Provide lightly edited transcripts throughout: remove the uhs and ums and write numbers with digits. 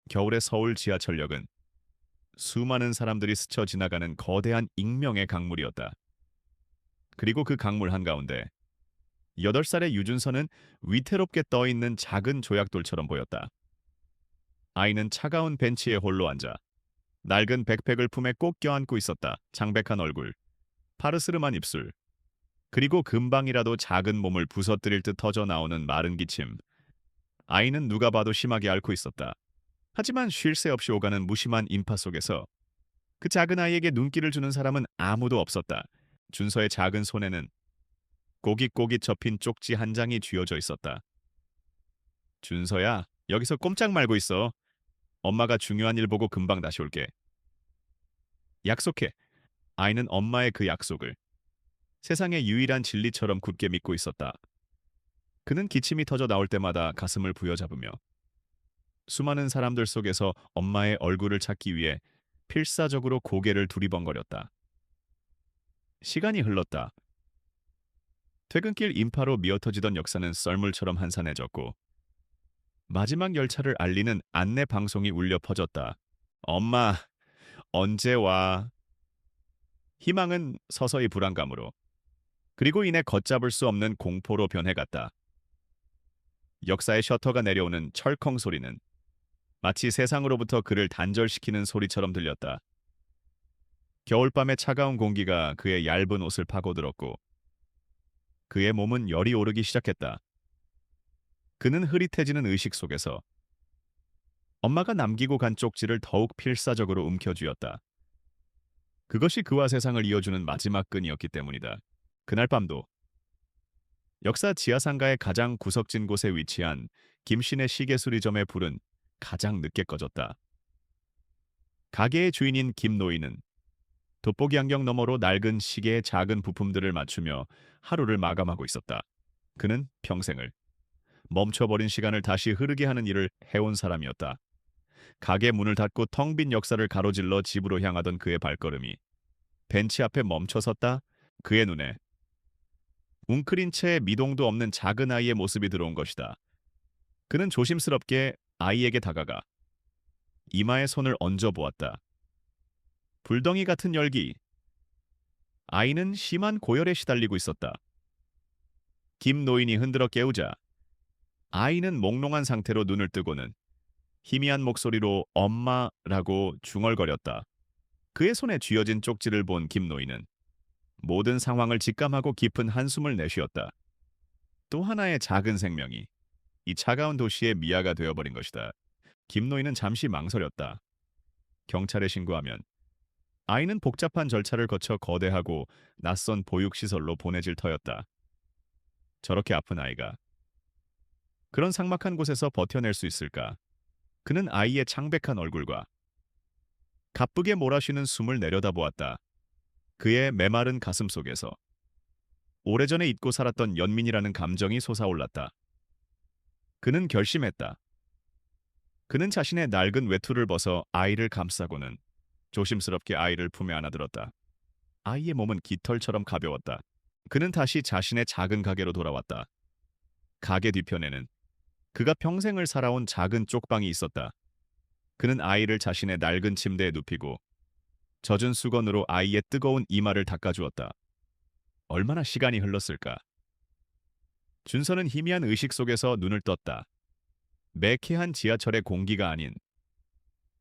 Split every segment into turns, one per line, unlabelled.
겨울의 서울 지하철역은 수많은 사람들이 스쳐 지나가는 거대한 익명의 강물이었다. 그리고 그 강물 한가운데 8살의 유준서는 위태롭게 떠있는 작은 조약돌처럼 보였다. 아이는 차가운 벤치에 홀로 앉아 낡은 백팩을 품에 꼭 껴안고 있었다. 창백한 얼굴, 파르스름한 입술, 그리고 금방이라도 작은 몸을 부서뜨릴 듯 터져 나오는 마른 기침. 아이는 누가 봐도 심하게 앓고 있었다. 하지만 쉴 새 없이 오가는 무심한 인파 속에서 그 작은 아이에게 눈길을 주는 사람은 아무도 없었다. 준서의 작은 손에는 꼬깃꼬깃 접힌 쪽지 한 장이 쥐어져 있었다. 준서야, 여기서 꼼짝 말고 있어. 엄마가 중요한 일 보고 금방 다시 올게. 약속해. 아이는 엄마의 그 약속을 세상의 유일한 진리처럼 굳게 믿고 있었다. 그는 기침이 터져 나올 때마다 가슴을 부여잡으며 수많은 사람들 속에서 엄마의 얼굴을 찾기 위해 필사적으로 고개를 두리번거렸다. 시간이 흘렀다. 퇴근길 인파로 미어터지던 역사는 썰물처럼 한산해졌고 마지막 열차를 알리는 안내 방송이 울려 퍼졌다. 엄마, 언제 와? 희망은 서서히 불안감으로, 그리고 이내 걷잡을 수 없는 공포로 변해갔다. 역사의 셔터가 내려오는 철컹 소리는 마치 세상으로부터 그를 단절시키는 소리처럼 들렸다. 겨울밤의 차가운 공기가 그의 얇은 옷을 파고들었고 그의 몸은 열이 오르기 시작했다. 그는 흐릿해지는 의식 속에서 엄마가 남기고 간 쪽지를 더욱 필사적으로 움켜쥐었다. 그것이 그와 세상을 이어주는 마지막 끈이었기 때문이다. 그날 밤도 역사 지하상가의 가장 구석진 곳에 위치한 김신의 시계수리점의 불은 가장 늦게 꺼졌다. 가게의 주인인 김노인은 돋보기 안경 너머로 낡은 시계의 작은 부품들을 맞추며 하루를 마감하고 있었다. 그는 평생을 멈춰버린 시간을 다시 흐르게 하는 일을 해온 사람이었다. 가게 문을 닫고 텅 빈 역사를 가로질러 집으로 향하던 그의 발걸음이 벤치 앞에 멈춰섰다. 그의 눈에 웅크린 채 미동도 없는 작은 아이의 모습이 들어온 것이다. 그는 조심스럽게 아이에게 다가가 이마에 손을 얹어 보았다. 불덩이 같은 열기. 아이는 심한 고열에 시달리고 있었다. 김 노인이 흔들어 깨우자 아이는 몽롱한 상태로 눈을 뜨고는 희미한 목소리로 엄마라고 중얼거렸다. 그의 손에 쥐어진 쪽지를 본 김 노인은 모든 상황을 직감하고 깊은 한숨을 내쉬었다. 또 하나의 작은 생명이 이 차가운 도시의 미아가 되어버린 것이다. 김 노인은 잠시 망설였다. 경찰에 신고하면 아이는 복잡한 절차를 거쳐 거대하고 낯선 보육시설로 보내질 터였다. 저렇게 아픈 아이가 그런 삭막한 곳에서 버텨낼 수 있을까? 그는 아이의 창백한 얼굴과 가쁘게 몰아쉬는 숨을 내려다보았다. 그의 메마른 가슴 속에서 오래전에 잊고 살았던 연민이라는 감정이 솟아올랐다. 그는 결심했다. 그는 자신의 낡은 외투를 벗어 아이를 감싸고는 조심스럽게 아이를 품에 안아들었다. 아이의 몸은 깃털처럼 가벼웠다. 그는 다시 자신의 작은 가게로 돌아왔다. 가게 뒤편에는 그가 평생을 살아온 작은 쪽방이 있었다. 그는 아이를 자신의 낡은 침대에 눕히고 젖은 수건으로 아이의 뜨거운 이마를 닦아주었다. 얼마나 시간이 흘렀을까? 준서는 희미한 의식 속에서 눈을 떴다. 매캐한 지하철의 공기가 아닌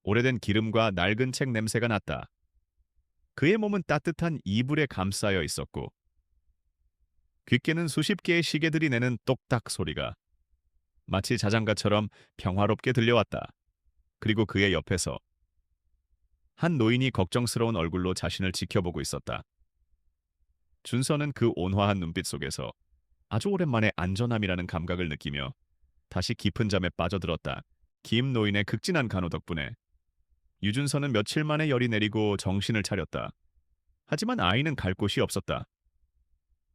오래된 기름과 낡은 책 냄새가 났다. 그의 몸은 따뜻한 이불에 감싸여 있었고 귓게는 수십 개의 시계들이 내는 똑딱 소리가 마치 자장가처럼 평화롭게 들려왔다. 그리고 그의 옆에서 한 노인이 걱정스러운 얼굴로 자신을 지켜보고 있었다. 준서는 그 온화한 눈빛 속에서 아주 오랜만에 안전함이라는 감각을 느끼며 다시 깊은 잠에 빠져들었다. 김 노인의 극진한 간호 덕분에 유준서는 며칠 만에 열이 내리고 정신을 차렸다. 하지만 아이는 갈 곳이 없었다.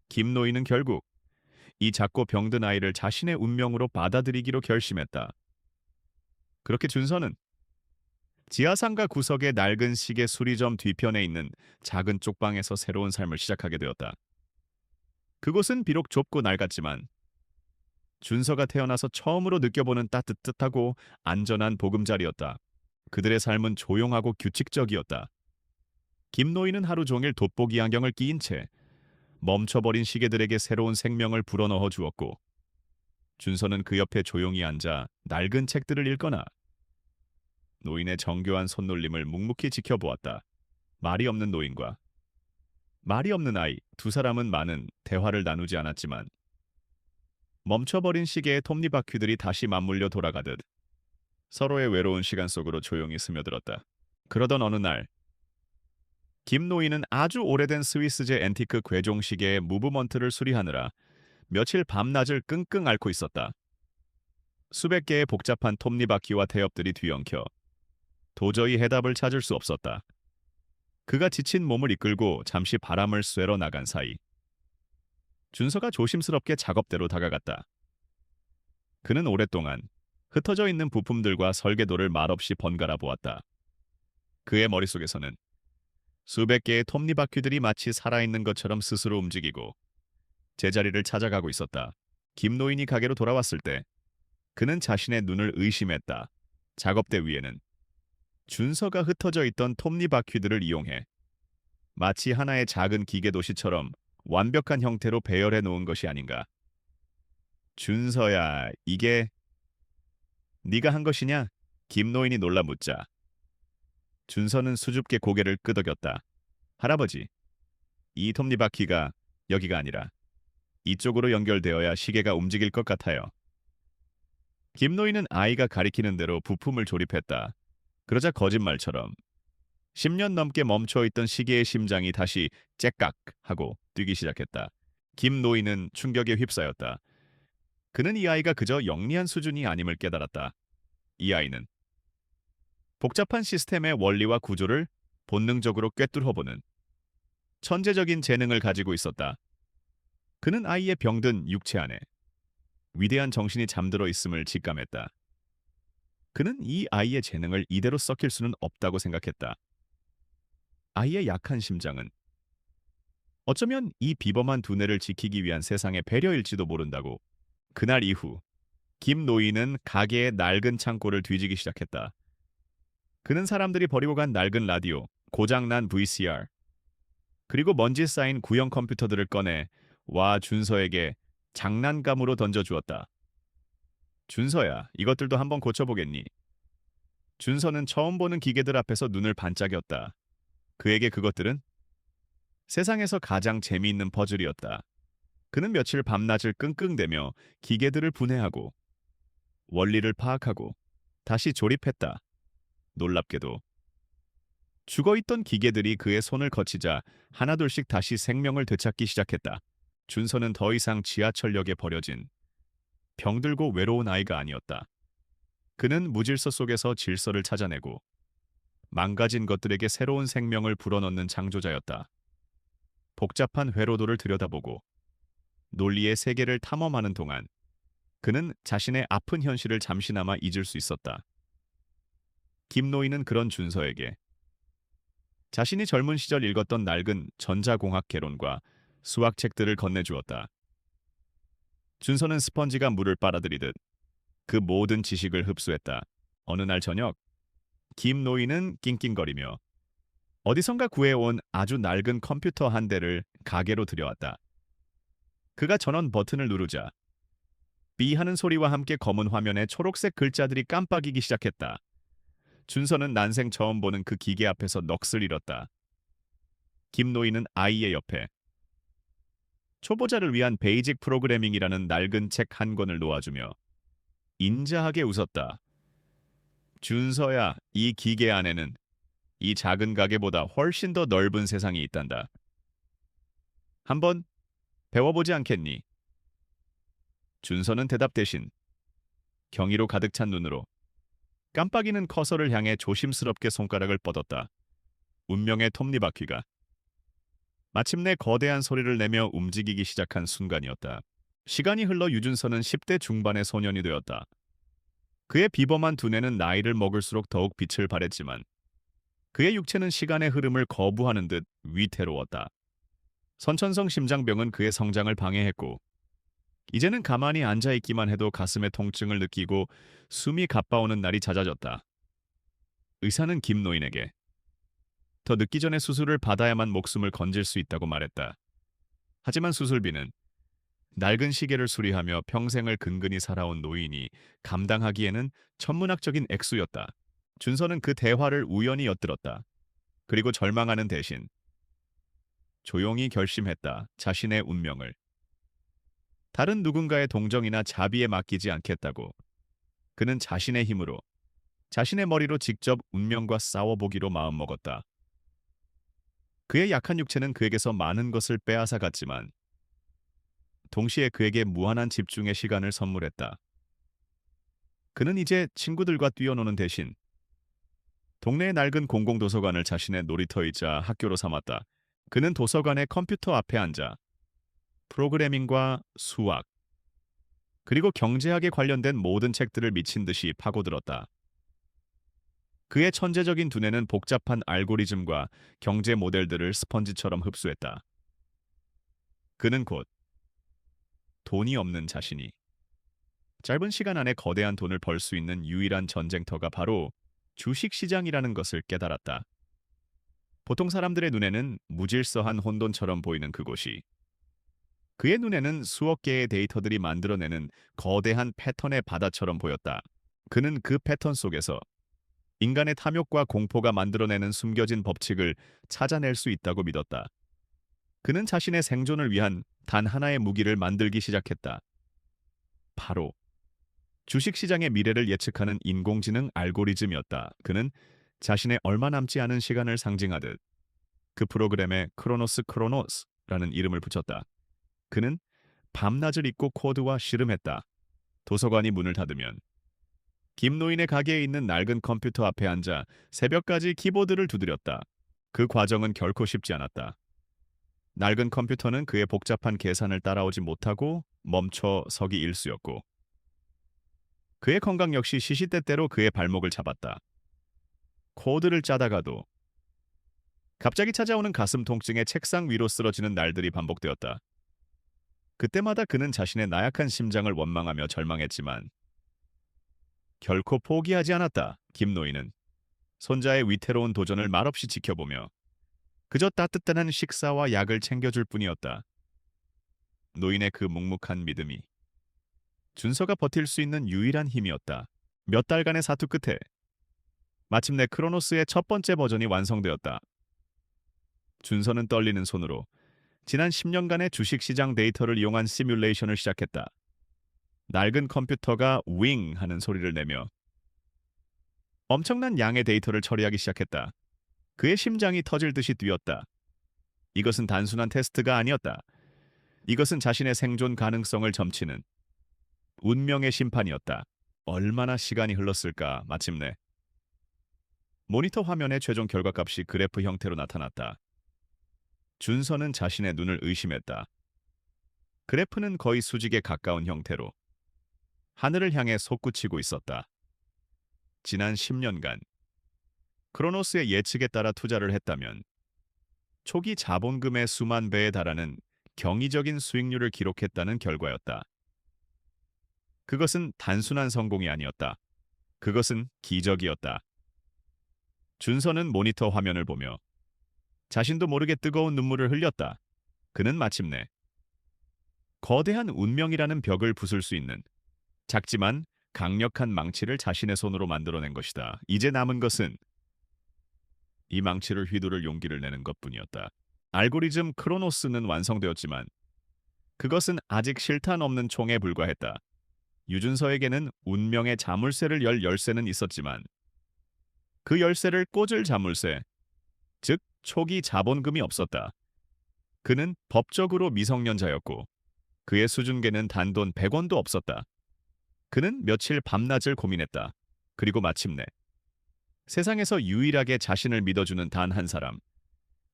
김 노인은 결국 이 작고 병든 아이를 자신의 운명으로 받아들이기로 결심했다. 그렇게 준서는 지하상가 구석의 낡은 시계 수리점 뒤편에 있는 작은 쪽방에서 새로운 삶을 시작하게 되었다. 그곳은 비록 좁고 낡았지만 준서가 태어나서 처음으로 느껴보는 따뜻하고 안전한 보금자리였다. 그들의 삶은 조용하고 규칙적이었다. 김노인은 하루 종일 돋보기 안경을 끼인 채 멈춰버린 시계들에게 새로운 생명을 불어넣어 주었고, 준서는 그 옆에 조용히 앉아 낡은 책들을 읽거나 노인의 정교한 손놀림을 묵묵히 지켜보았다. 말이 없는 노인과 말이 없는 아이, 두 사람은 많은 대화를 나누지 않았지만 멈춰버린 시계의 톱니바퀴들이 다시 맞물려 돌아가듯 서로의 외로운 시간 속으로 조용히 스며들었다. 그러던 어느 날, 김 노인은 아주 오래된 스위스제 앤티크 괴종 시계의 무브먼트를 수리하느라 며칠 밤낮을 끙끙 앓고 있었다. 수백 개의 복잡한 톱니바퀴와 태엽들이 뒤엉켜 도저히 해답을 찾을 수 없었다. 그가 지친 몸을 이끌고 잠시 바람을 쐬러 나간 사이, 준서가 조심스럽게 작업대로 다가갔다. 그는 오랫동안 흩어져 있는 부품들과 설계도를 말없이 번갈아 보았다. 그의 머릿속에서는 수백 개의 톱니바퀴들이 마치 살아있는 것처럼 스스로 움직이고 제자리를 찾아가고 있었다. 김노인이 가게로 돌아왔을 때 그는 자신의 눈을 의심했다. 작업대 위에는 준서가 흩어져 있던 톱니바퀴들을 이용해 마치 하나의 작은 기계 도시처럼 완벽한 형태로 배열해 놓은 것이 아닌가. 준서야, 이게 네가 한 것이냐? 김노인이 놀라 묻자 준서는 수줍게 고개를 끄덕였다. 할아버지, 이 톱니바퀴가 여기가 아니라 이쪽으로 연결되어야 시계가 움직일 것 같아요. 김노인은 아이가 가리키는 대로 부품을 조립했다. 그러자 거짓말처럼 10년 넘게 멈춰있던 시계의 심장이 다시 째깍 하고 뛰기 시작했다. 김노인은 충격에 휩싸였다. 그는 이 아이가 그저 영리한 수준이 아님을 깨달았다. 이 아이는 복잡한 시스템의 원리와 구조를 본능적으로 꿰뚫어보는 천재적인 재능을 가지고 있었다. 그는 아이의 병든 육체 안에 위대한 정신이 잠들어 있음을 직감했다. 그는 이 아이의 재능을 이대로 썩힐 수는 없다고 생각했다. 아이의 약한 심장은 어쩌면 이 비범한 두뇌를 지키기 위한 세상의 배려일지도 모른다고. 그날 이후 김 노인은 가게의 낡은 창고를 뒤지기 시작했다. 그는 사람들이 버리고 간 낡은 라디오, 고장난 VCR, 그리고 먼지 쌓인 구형 컴퓨터들을 꺼내 와 준서에게 장난감으로 던져주었다. 준서야, 이것들도 한번 고쳐보겠니? 준서는 처음 보는 기계들 앞에서 눈을 반짝였다. 그에게 그것들은 세상에서 가장 재미있는 퍼즐이었다. 그는 며칠 밤낮을 끙끙대며 기계들을 분해하고 원리를 파악하고 다시 조립했다. 놀랍게도 죽어있던 기계들이 그의 손을 거치자 하나둘씩 다시 생명을 되찾기 시작했다. 준서는 더 이상 지하철역에 버려진 병들고 외로운 아이가 아니었다. 그는 무질서 속에서 질서를 찾아내고 망가진 것들에게 새로운 생명을 불어넣는 창조자였다. 복잡한 회로도를 들여다보고 논리의 세계를 탐험하는 동안 그는 자신의 아픈 현실을 잠시나마 잊을 수 있었다. 김노인은 그런 준서에게 자신이 젊은 시절 읽었던 낡은 전자공학 개론과 수학책들을 건네주었다. 준서는 스펀지가 물을 빨아들이듯 그 모든 지식을 흡수했다. 어느 날 저녁, 김노인은 낑낑거리며 어디선가 구해온 아주 낡은 컴퓨터 한 대를 가게로 들여왔다. 그가 전원 버튼을 누르자 삐 하는 소리와 함께 검은 화면에 초록색 글자들이 깜빡이기 시작했다. 준서는 난생 처음 보는 그 기계 앞에서 넋을 잃었다. 김노인은 아이의 옆에 초보자를 위한 베이직 프로그래밍이라는 낡은 책 한 권을 놓아주며 인자하게 웃었다. 준서야, 이 기계 안에는 이 작은 가게보다 훨씬 더 넓은 세상이 있단다. 한번 배워보지 않겠니? 준서는 대답 대신 경이로 가득 찬 눈으로 깜빡이는 커서를 향해 조심스럽게 손가락을 뻗었다. 운명의 톱니바퀴가 마침내 거대한 소리를 내며 움직이기 시작한 순간이었다. 시간이 흘러 유준서는 10대 중반의 소년이 되었다. 그의 비범한 두뇌는 나이를 먹을수록 더욱 빛을 발했지만 그의 육체는 시간의 흐름을 거부하는 듯 위태로웠다. 선천성 심장병은 그의 성장을 방해했고 이제는 가만히 앉아있기만 해도 가슴의 통증을 느끼고 숨이 가빠오는 날이 잦아졌다. 의사는 김 노인에게 더 늦기 전에 수술을 받아야만 목숨을 건질 수 있다고 말했다. 하지만 수술비는 낡은 시계를 수리하며 평생을 근근히 살아온 노인이 감당하기에는 천문학적인 액수였다. 준서는 그 대화를 우연히 엿들었다. 그리고 절망하는 대신 조용히 결심했다. 자신의 운명을 다른 누군가의 동정이나 자비에 맡기지 않겠다고. 그는 자신의 힘으로, 자신의 머리로 직접 운명과 싸워보기로 마음먹었다. 그의 약한 육체는 그에게서 많은 것을 빼앗아 갔지만 동시에 그에게 무한한 집중의 시간을 선물했다. 그는 이제 친구들과 뛰어노는 대신 동네의 낡은 공공도서관을 자신의 놀이터이자 학교로 삼았다. 그는 도서관의 컴퓨터 앞에 앉아 프로그래밍과 수학, 그리고 경제학에 관련된 모든 책들을 미친 듯이 파고들었다. 그의 천재적인 두뇌는 복잡한 알고리즘과 경제 모델들을 스펀지처럼 흡수했다. 그는 곧 돈이 없는 자신이 짧은 시간 안에 거대한 돈을 벌 수 있는 유일한 전쟁터가 바로 주식시장이라는 것을 깨달았다. 보통 사람들의 눈에는 무질서한 혼돈처럼 보이는 그곳이 그의 눈에는 수억 개의 데이터들이 만들어내는 거대한 패턴의 바다처럼 보였다. 그는 그 패턴 속에서 인간의 탐욕과 공포가 만들어내는 숨겨진 법칙을 찾아낼 수 있다고 믿었다. 그는 자신의 생존을 위한 단 하나의 무기를 만들기 시작했다. 바로 주식시장의 미래를 예측하는 인공지능 알고리즘이었다. 그는 자신의 얼마 남지 않은 시간을 상징하듯 그 프로그램에 크로노스라는 이름을 붙였다. 그는 밤낮을 잊고 코드와 씨름했다. 도서관이 문을 닫으면 김노인의 가게에 있는 낡은 컴퓨터 앞에 앉아 새벽까지 키보드를 두드렸다. 그 과정은 결코 쉽지 않았다. 낡은 컴퓨터는 그의 복잡한 계산을 따라오지 못하고 멈춰 서기 일쑤였고 그의 건강 역시 시시때때로 그의 발목을 잡았다. 코드를 짜다가도 갑자기 찾아오는 가슴 통증에 책상 위로 쓰러지는 날들이 반복되었다. 그때마다 그는 자신의 나약한 심장을 원망하며 절망했지만 결코 포기하지 않았다. 김노인은 손자의 위태로운 도전을 말없이 지켜보며 그저 따뜻한 식사와 약을 챙겨줄 뿐이었다. 노인의 그 묵묵한 믿음이 준서가 버틸 수 있는 유일한 힘이었다. 몇 달간의 사투 끝에 마침내 크로노스의 첫 번째 버전이 완성되었다. 준서는 떨리는 손으로 지난 10년간의 주식시장 데이터를 이용한 시뮬레이션을 시작했다. 낡은 컴퓨터가 윙 하는 소리를 내며 엄청난 양의 데이터를 처리하기 시작했다. 그의 심장이 터질 듯이 뛰었다. 이것은 단순한 테스트가 아니었다. 이것은 자신의 생존 가능성을 점치는 운명의 심판이었다. 얼마나 시간이 흘렀을까. 마침내 모니터 화면의 최종 결과값이 그래프 형태로 나타났다. 준서는 자신의 눈을 의심했다. 그래프는 거의 수직에 가까운 형태로 하늘을 향해 솟구치고 있었다. 지난 10년간 크로노스의 예측에 따라 투자를 했다면 초기 자본금의 수만 배에 달하는 경이적인 수익률을 기록했다는 결과였다. 그것은 단순한 성공이 아니었다. 그것은 기적이었다. 준서는 모니터 화면을 보며 자신도 모르게 뜨거운 눈물을 흘렸다. 그는 마침내 거대한 운명이라는 벽을 부술 수 있는 작지만 강력한 망치를 자신의 손으로 만들어낸 것이다. 이제 남은 것은 이 망치를 휘두를 용기를 내는 것뿐이었다. 알고리즘 크로노스는 완성되었지만 그것은 아직 실탄 없는 총에 불과했다. 유준서에게는 운명의 자물쇠를 열 열쇠는 있었지만 그 열쇠를 꽂을 자물쇠, 즉 초기 자본금이 없었다. 그는 법적으로 미성년자였고 그의 수중계는 단돈 100원도 없었다. 그는 며칠 밤낮을 고민했다. 그리고 마침내 세상에서 유일하게 자신을 믿어주는 단 한 사람,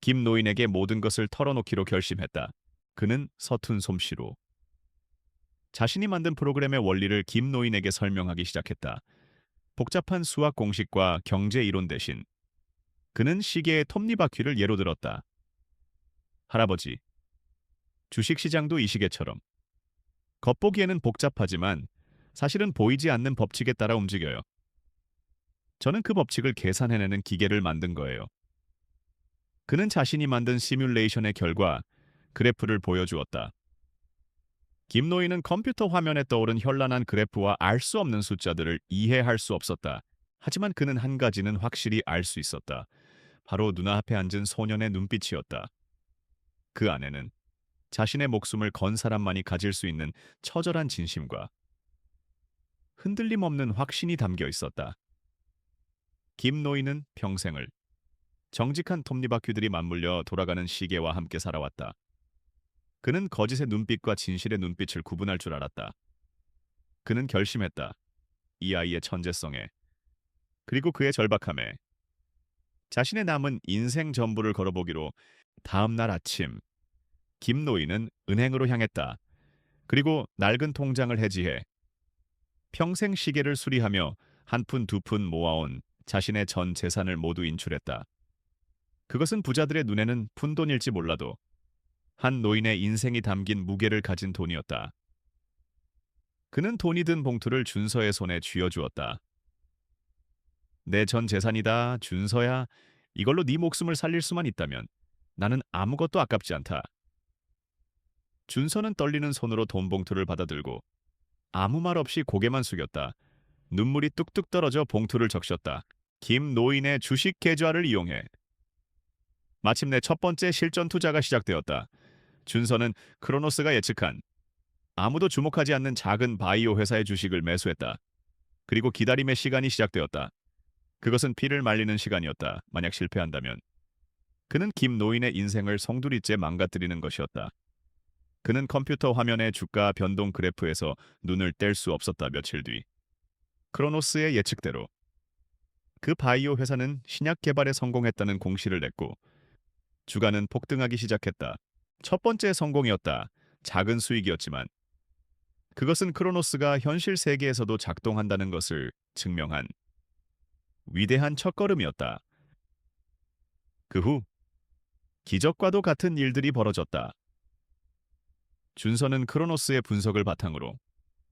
김노인에게 모든 것을 털어놓기로 결심했다. 그는 서툰 솜씨로 자신이 만든 프로그램의 원리를 김노인에게 설명하기 시작했다. 복잡한 수학 공식과 경제 이론 대신 그는 시계의 톱니바퀴를 예로 들었다. 할아버지, 주식시장도 이 시계처럼 겉보기에는 복잡하지만 사실은 보이지 않는 법칙에 따라 움직여요. 저는 그 법칙을 계산해내는 기계를 만든 거예요. 그는 자신이 만든 시뮬레이션의 결과 그래프를 보여주었다. 김노인은 컴퓨터 화면에 떠오른 현란한 그래프와 알 수 없는 숫자들을 이해할 수 없었다. 하지만 그는 한 가지는 확실히 알 수 있었다. 바로 눈앞에 앉은 소년의 눈빛이었다. 그 안에는 자신의 목숨을 건 사람만이 가질 수 있는 처절한 진심과 흔들림 없는 확신이 담겨 있었다. 김노인은 평생을 정직한 톱니바퀴들이 맞물려 돌아가는 시계와 함께 살아왔다. 그는 거짓의 눈빛과 진실의 눈빛을 구분할 줄 알았다. 그는 결심했다. 이 아이의 천재성에, 그리고 그의 절박함에 자신의 남은 인생 전부를 걸어보기로. 다음 날 아침, 김노인은 은행으로 향했다. 그리고 낡은 통장을 해지해 평생 시계를 수리하며 한 푼 두 푼 모아온 자신의 전 재산을 모두 인출했다. 그것은 부자들의 눈에는 푼돈일지 몰라도 한 노인의 인생이 담긴 무게를 가진 돈이었다. 그는 돈이 든 봉투를 준서의 손에 쥐어주었다. 내 전 재산이다, 준서야. 이걸로 네 목숨을 살릴 수만 있다면 나는 아무것도 아깝지 않다. 준서는 떨리는 손으로 돈 봉투를 받아들고 아무 말 없이 고개만 숙였다. 눈물이 뚝뚝 떨어져 봉투를 적셨다. 김노인의 주식 계좌를 이용해. 마침내 첫 번째 실전 투자가 시작되었다. 준서는 크로노스가 예측한 아무도 주목하지 않는 작은 바이오 회사의 주식을 매수했다. 그리고 기다림의 시간이 시작되었다. 그것은 피를 말리는 시간이었다. 만약 실패한다면 그는 김노인의 인생을 송두리째 망가뜨리는 것이었다. 그는 컴퓨터 화면의 주가 변동 그래프에서 눈을 뗄 수 없었다. 며칠 뒤 크로노스의 예측대로 그 바이오 회사는 신약 개발에 성공했다는 공시를 냈고 주가는 폭등하기 시작했다. 첫 번째 성공이었다. 작은 수익이었지만 그것은 크로노스가 현실 세계에서도 작동한다는 것을 증명한 위대한 첫걸음이었다. 그 후 기적과도 같은 일들이 벌어졌다. 준서는 크로노스의 분석을 바탕으로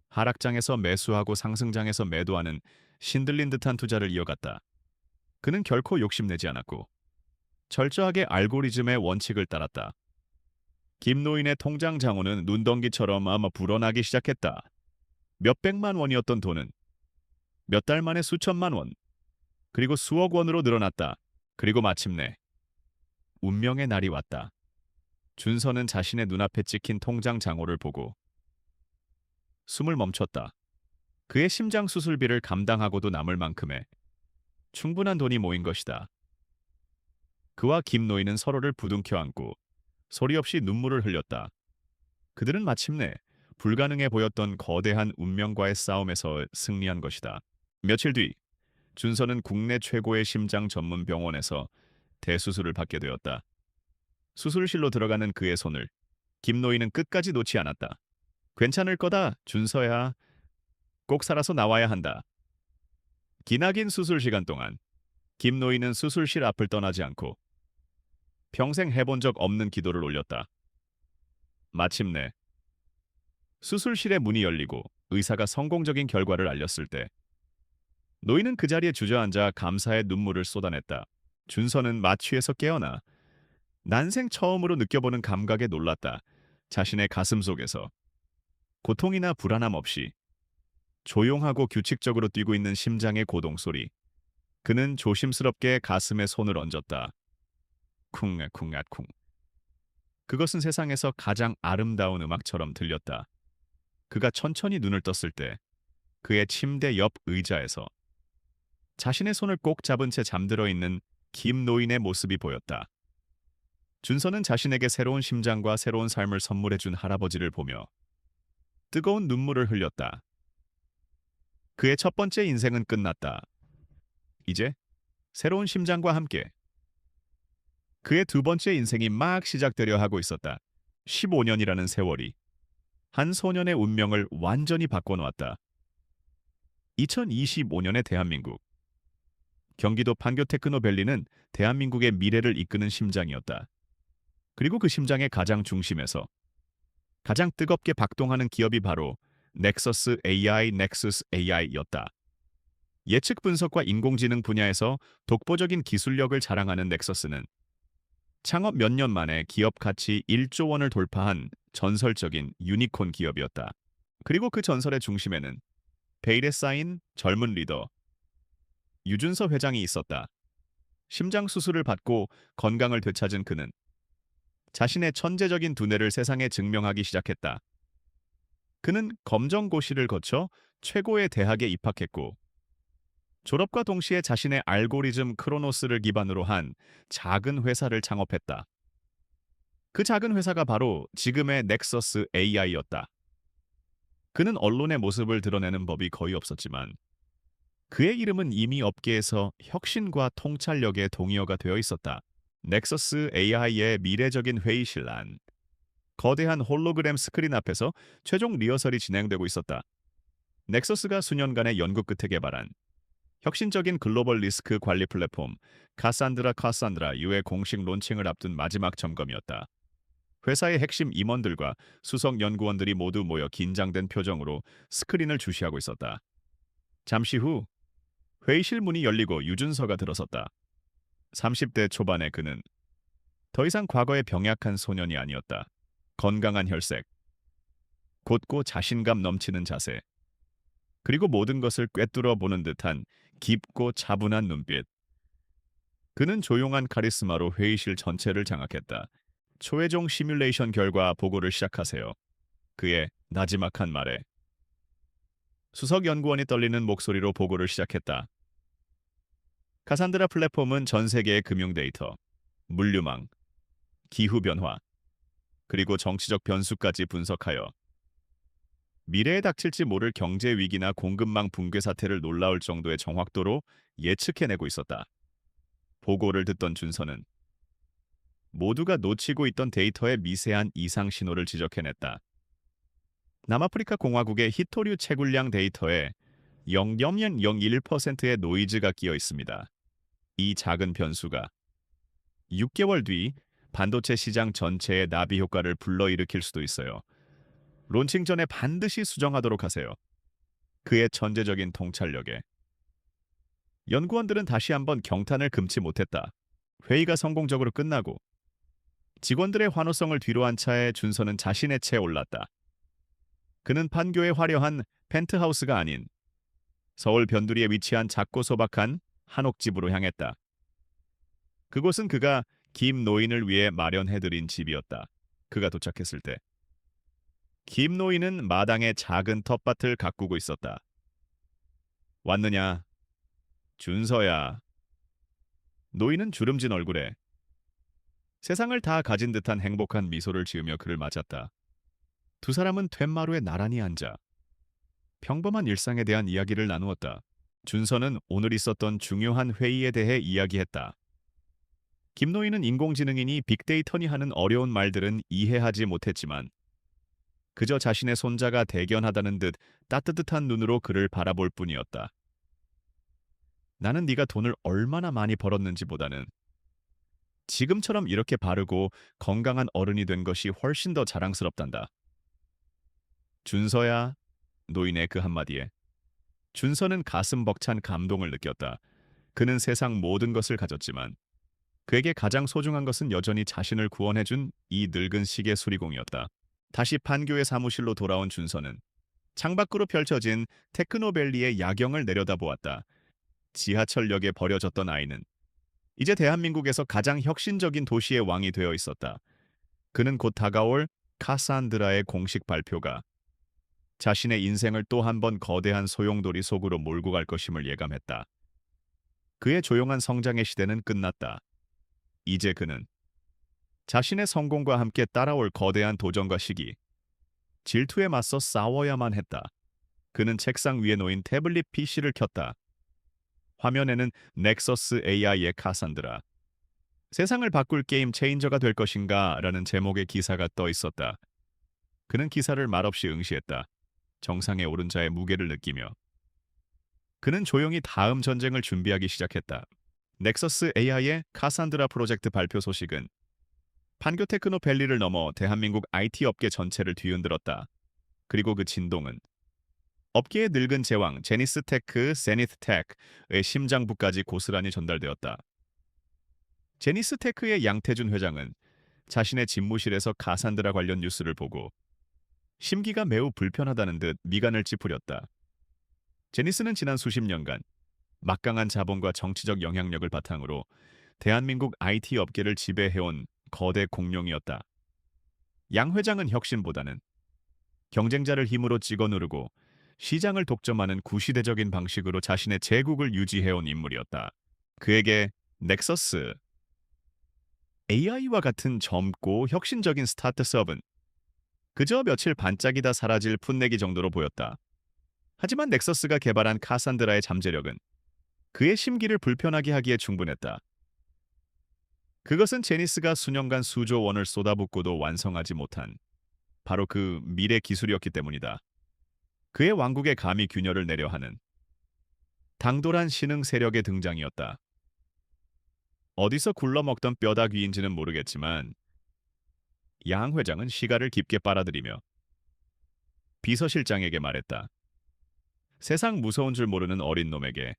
하락장에서 매수하고 상승장에서 매도하는 신들린 듯한 투자를 이어갔다. 그는 결코 욕심내지 않았고 철저하게 알고리즘의 원칙을 따랐다. 김노인의 통장 잔고는 눈덩이처럼 아마 불어나기 시작했다. 몇백만 원이었던 돈은 몇 달 만에 수천만 원, 그리고 수억 원으로 늘어났다. 그리고 마침내 운명의 날이 왔다. 준서는 자신의 눈앞에 찍힌 통장 잔고를 보고 숨을 멈췄다. 그의 심장 수술비를 감당하고도 남을 만큼의 충분한 돈이 모인 것이다. 그와 김노인은 서로를 부둥켜 안고 소리 없이 눈물을 흘렸다. 그들은 마침내 불가능해 보였던 거대한 운명과의 싸움에서 승리한 것이다. 며칠 뒤 준서는 국내 최고의 심장 전문 병원에서 대수술을 받게 되었다. 수술실로 들어가는 그의 손을 김노인은 끝까지 놓지 않았다. 괜찮을 거다, 준서야. 꼭 살아서 나와야 한다. 기나긴 수술 시간 동안 김노인은 수술실 앞을 떠나지 않고 평생 해본 적 없는 기도를 올렸다. 마침내 수술실의 문이 열리고 의사가 성공적인 결과를 알렸을 때 노인은 그 자리에 주저앉아 감사의 눈물을 쏟아냈다. 준서는 마취에서 깨어나 난생 처음으로 느껴보는 감각에 놀랐다. 자신의 가슴 속에서 고통이나 불안함 없이 조용하고 규칙적으로 뛰고 있는 심장의 고동소리. 그는 조심스럽게 가슴에 손을 얹었다. 쿵쿵쿵. 그것은 세상에서 가장 아름다운 음악처럼 들렸다. 그가 천천히 눈을 떴을 때 그의 침대 옆 의자에서 자신의 손을 꼭 잡은 채 잠들어 있는 김노인의 모습이 보였다. 준서는 자신에게 새로운 심장과 새로운 삶을 선물해준 할아버지를 보며 뜨거운 눈물을 흘렸다. 그의 첫 번째 인생은 끝났다. 이제 새로운 심장과 함께 그의 두 번째 인생이 막 시작되려 하고 있었다. 15년이라는 세월이 한 소년의 운명을 완전히 바꿔놓았다. 2025년의 대한민국. 경기도 판교 테크노밸리는 대한민국의 미래를 이끄는 심장이었다. 그리고 그 심장의 가장 중심에서 가장 뜨겁게 박동하는 기업이 바로 넥서스 AI, 넥서스 AI였다. 예측 분석과 인공지능 분야에서 독보적인 기술력을 자랑하는 넥서스는 창업 몇 년 만에 기업 가치 1조 원을 돌파한 전설적인 유니콘 기업이었다. 그리고 그 전설의 중심에는 베일에 쌓인 젊은 리더 유준서 회장이 있었다. 심장 수술을 받고 건강을 되찾은 그는 자신의 천재적인 두뇌를 세상에 증명하기 시작했다. 그는 검정고시를 거쳐 최고의 대학에 입학했고 졸업과 동시에 자신의 알고리즘 크로노스를 기반으로 한 작은 회사를 창업했다. 그 작은 회사가 바로 지금의 넥서스 AI였다. 그는 언론의 모습을 드러내는 법이 거의 없었지만 그의 이름은 이미 업계에서 혁신과 통찰력의 동의어가 되어 있었다. 넥서스 AI의 미래적인 회의실 안. 거대한 홀로그램 스크린 앞에서 최종 리허설이 진행되고 있었다. 넥서스가 수년간의 연구 끝에 개발한 혁신적인 글로벌 리스크 관리 플랫폼 카산드라 U의 공식 론칭을 앞둔 마지막 점검이었다. 회사의 핵심 임원들과 수석 연구원들이 모두 모여 긴장된 표정으로 스크린을 주시하고 있었다. 잠시 후 회의실 문이 열리고 유준서가 들어섰다. 30대 초반의 그는 더 이상 과거의 병약한 소년이 아니었다. 건강한 혈색, 곧고 자신감 넘치는 자세, 그리고 모든 것을 꿰뚫어 보는 듯한 깊고 차분한 눈빛. 그는 조용한 카리스마로 회의실 전체를 장악했다. 초회종 시뮬레이션 결과 보고를 시작하세요. 그의 나지막한 말에 수석 연구원이 떨리는 목소리로 보고를 시작했다. 카산드라 플랫폼은 전 세계의 금융 데이터, 물류망, 기후 변화, 그리고 정치적 변수까지 분석하여 미래에 닥칠지 모를 경제 위기나 공급망 붕괴 사태를 놀라울 정도의 정확도로 예측해내고 있었다. 보고를 듣던 준서는 모두가 놓치고 있던 데이터의 미세한 이상 신호를 지적해냈다. 남아프리카 공화국의 히토류 채굴량 데이터에 0.01%의 노이즈가 끼어 있습니다. 이 작은 변수가 6개월 뒤 반도체 시장 전체의 나비 효과를 불러일으킬 수도 있어요. 론칭 전에 반드시 수정하도록 하세요. 그의 천재적인 통찰력에 연구원들은 다시 한번 경탄을 금치 못했다. 회의가 성공적으로 끝나고 직원들의 환호성을 뒤로한 차에 준서는 자신의 채에 올랐다. 그는 판교의 화려한 펜트하우스가 아닌 서울 변두리에 위치한 작고 소박한 한옥집으로 향했다. 그곳은 그가 김 노인을 위해 마련해드린 집이었다. 그가 도착했을 때 김 노인은 마당에 작은 텃밭을 가꾸고 있었다. 왔느냐? 준서야. 노인은 주름진 얼굴에 세상을 다 가진 듯한 행복한 미소를 지으며 그를 맞았다. 두 사람은 툇마루에 나란히 앉아 평범한 일상에 대한 이야기를 나누었다. 준서는 오늘 있었던 중요한 회의에 대해 이야기했다. 김노인은 인공지능이니 빅데이터니 하는 어려운 말들은 이해하지 못했지만 그저 자신의 손자가 대견하다는 듯 따뜻한 눈으로 그를 바라볼 뿐이었다. 나는 네가 돈을 얼마나 많이 벌었는지보다는 지금처럼 이렇게 바르고 건강한 어른이 된 것이 훨씬 더 자랑스럽단다. 준서야, 노인의 그 한마디에 준서는 가슴 벅찬 감동을 느꼈다. 그는 세상 모든 것을 가졌지만 그에게 가장 소중한 것은 여전히 자신을 구원해준 이 늙은 시계 수리공이었다. 다시 판교의 사무실로 돌아온 준서는 창밖으로 펼쳐진 테크노밸리의 야경을 내려다보았다. 지하철역에 버려졌던 아이는 이제 대한민국에서 가장 혁신적인 도시의 왕이 되어 있었다. 그는 곧 다가올 카산드라의 공식 발표가 자신의 인생을 또 한 번 거대한 소용돌이 속으로 몰고 갈 것임을 예감했다. 그의 조용한 성장의 시대는 끝났다. 이제 그는 자신의 성공과 함께 따라올 거대한 도전과 시기, 질투에 맞서 싸워야만 했다. 그는 책상 위에 놓인 태블릿 PC를 켰다. 화면에는 넥서스 AI의 카산드라. 세상을 바꿀 게임 체인저가 될 것인가? 라는 제목의 기사가 떠 있었다. 그는 기사를 말없이 응시했다. 정상에 오른 자의 무게를 느끼며. 그는 조용히 다음 전쟁을 준비하기 시작했다. 넥서스 AI의 카산드라 프로젝트 발표 소식은 판교 테크노밸리를 넘어 대한민국 IT 업계 전체를 뒤흔들었다. 그리고 그 진동은 업계의 늙은 제왕 제니스테크, 제니스테크의 심장부까지 고스란히 전달되었다. 제니스테크의 양태준 회장은 자신의 집무실에서 카산드라 관련 뉴스를 보고 심기가 매우 불편하다는 듯 미간을 찌푸렸다. 제니스는 지난 수십 년간 막강한 자본과 정치적 영향력을 바탕으로 대한민국 IT 업계를 지배해온 거대 공룡이었다. 양 회장은 혁신보다는 경쟁자를 힘으로 찍어 누르고 시장을 독점하는 구시대적인 방식으로 자신의 제국을 유지해온 인물이었다. 그에게 넥서스, AI와 같은 젊고 혁신적인 스타트업은 그저 며칠 반짝이다 사라질 풋내기 정도로 보였다. 하지만 넥서스가 개발한 카산드라의 잠재력은 그의 심기를 불편하게 하기에 충분했다. 그것은 제니스가 수년간 수조 원을 쏟아붓고도 완성하지 못한 바로 그 미래 기술이었기 때문이다. 그의 왕국에 감히 균열을 내려 하는 당돌한 신흥 세력의 등장이었다. 어디서 굴러먹던 뼈다귀인지는 모르겠지만 양 회장은 시가를 깊게 빨아들이며 비서실장에게 말했다. 세상 무서운 줄 모르는 어린 놈에게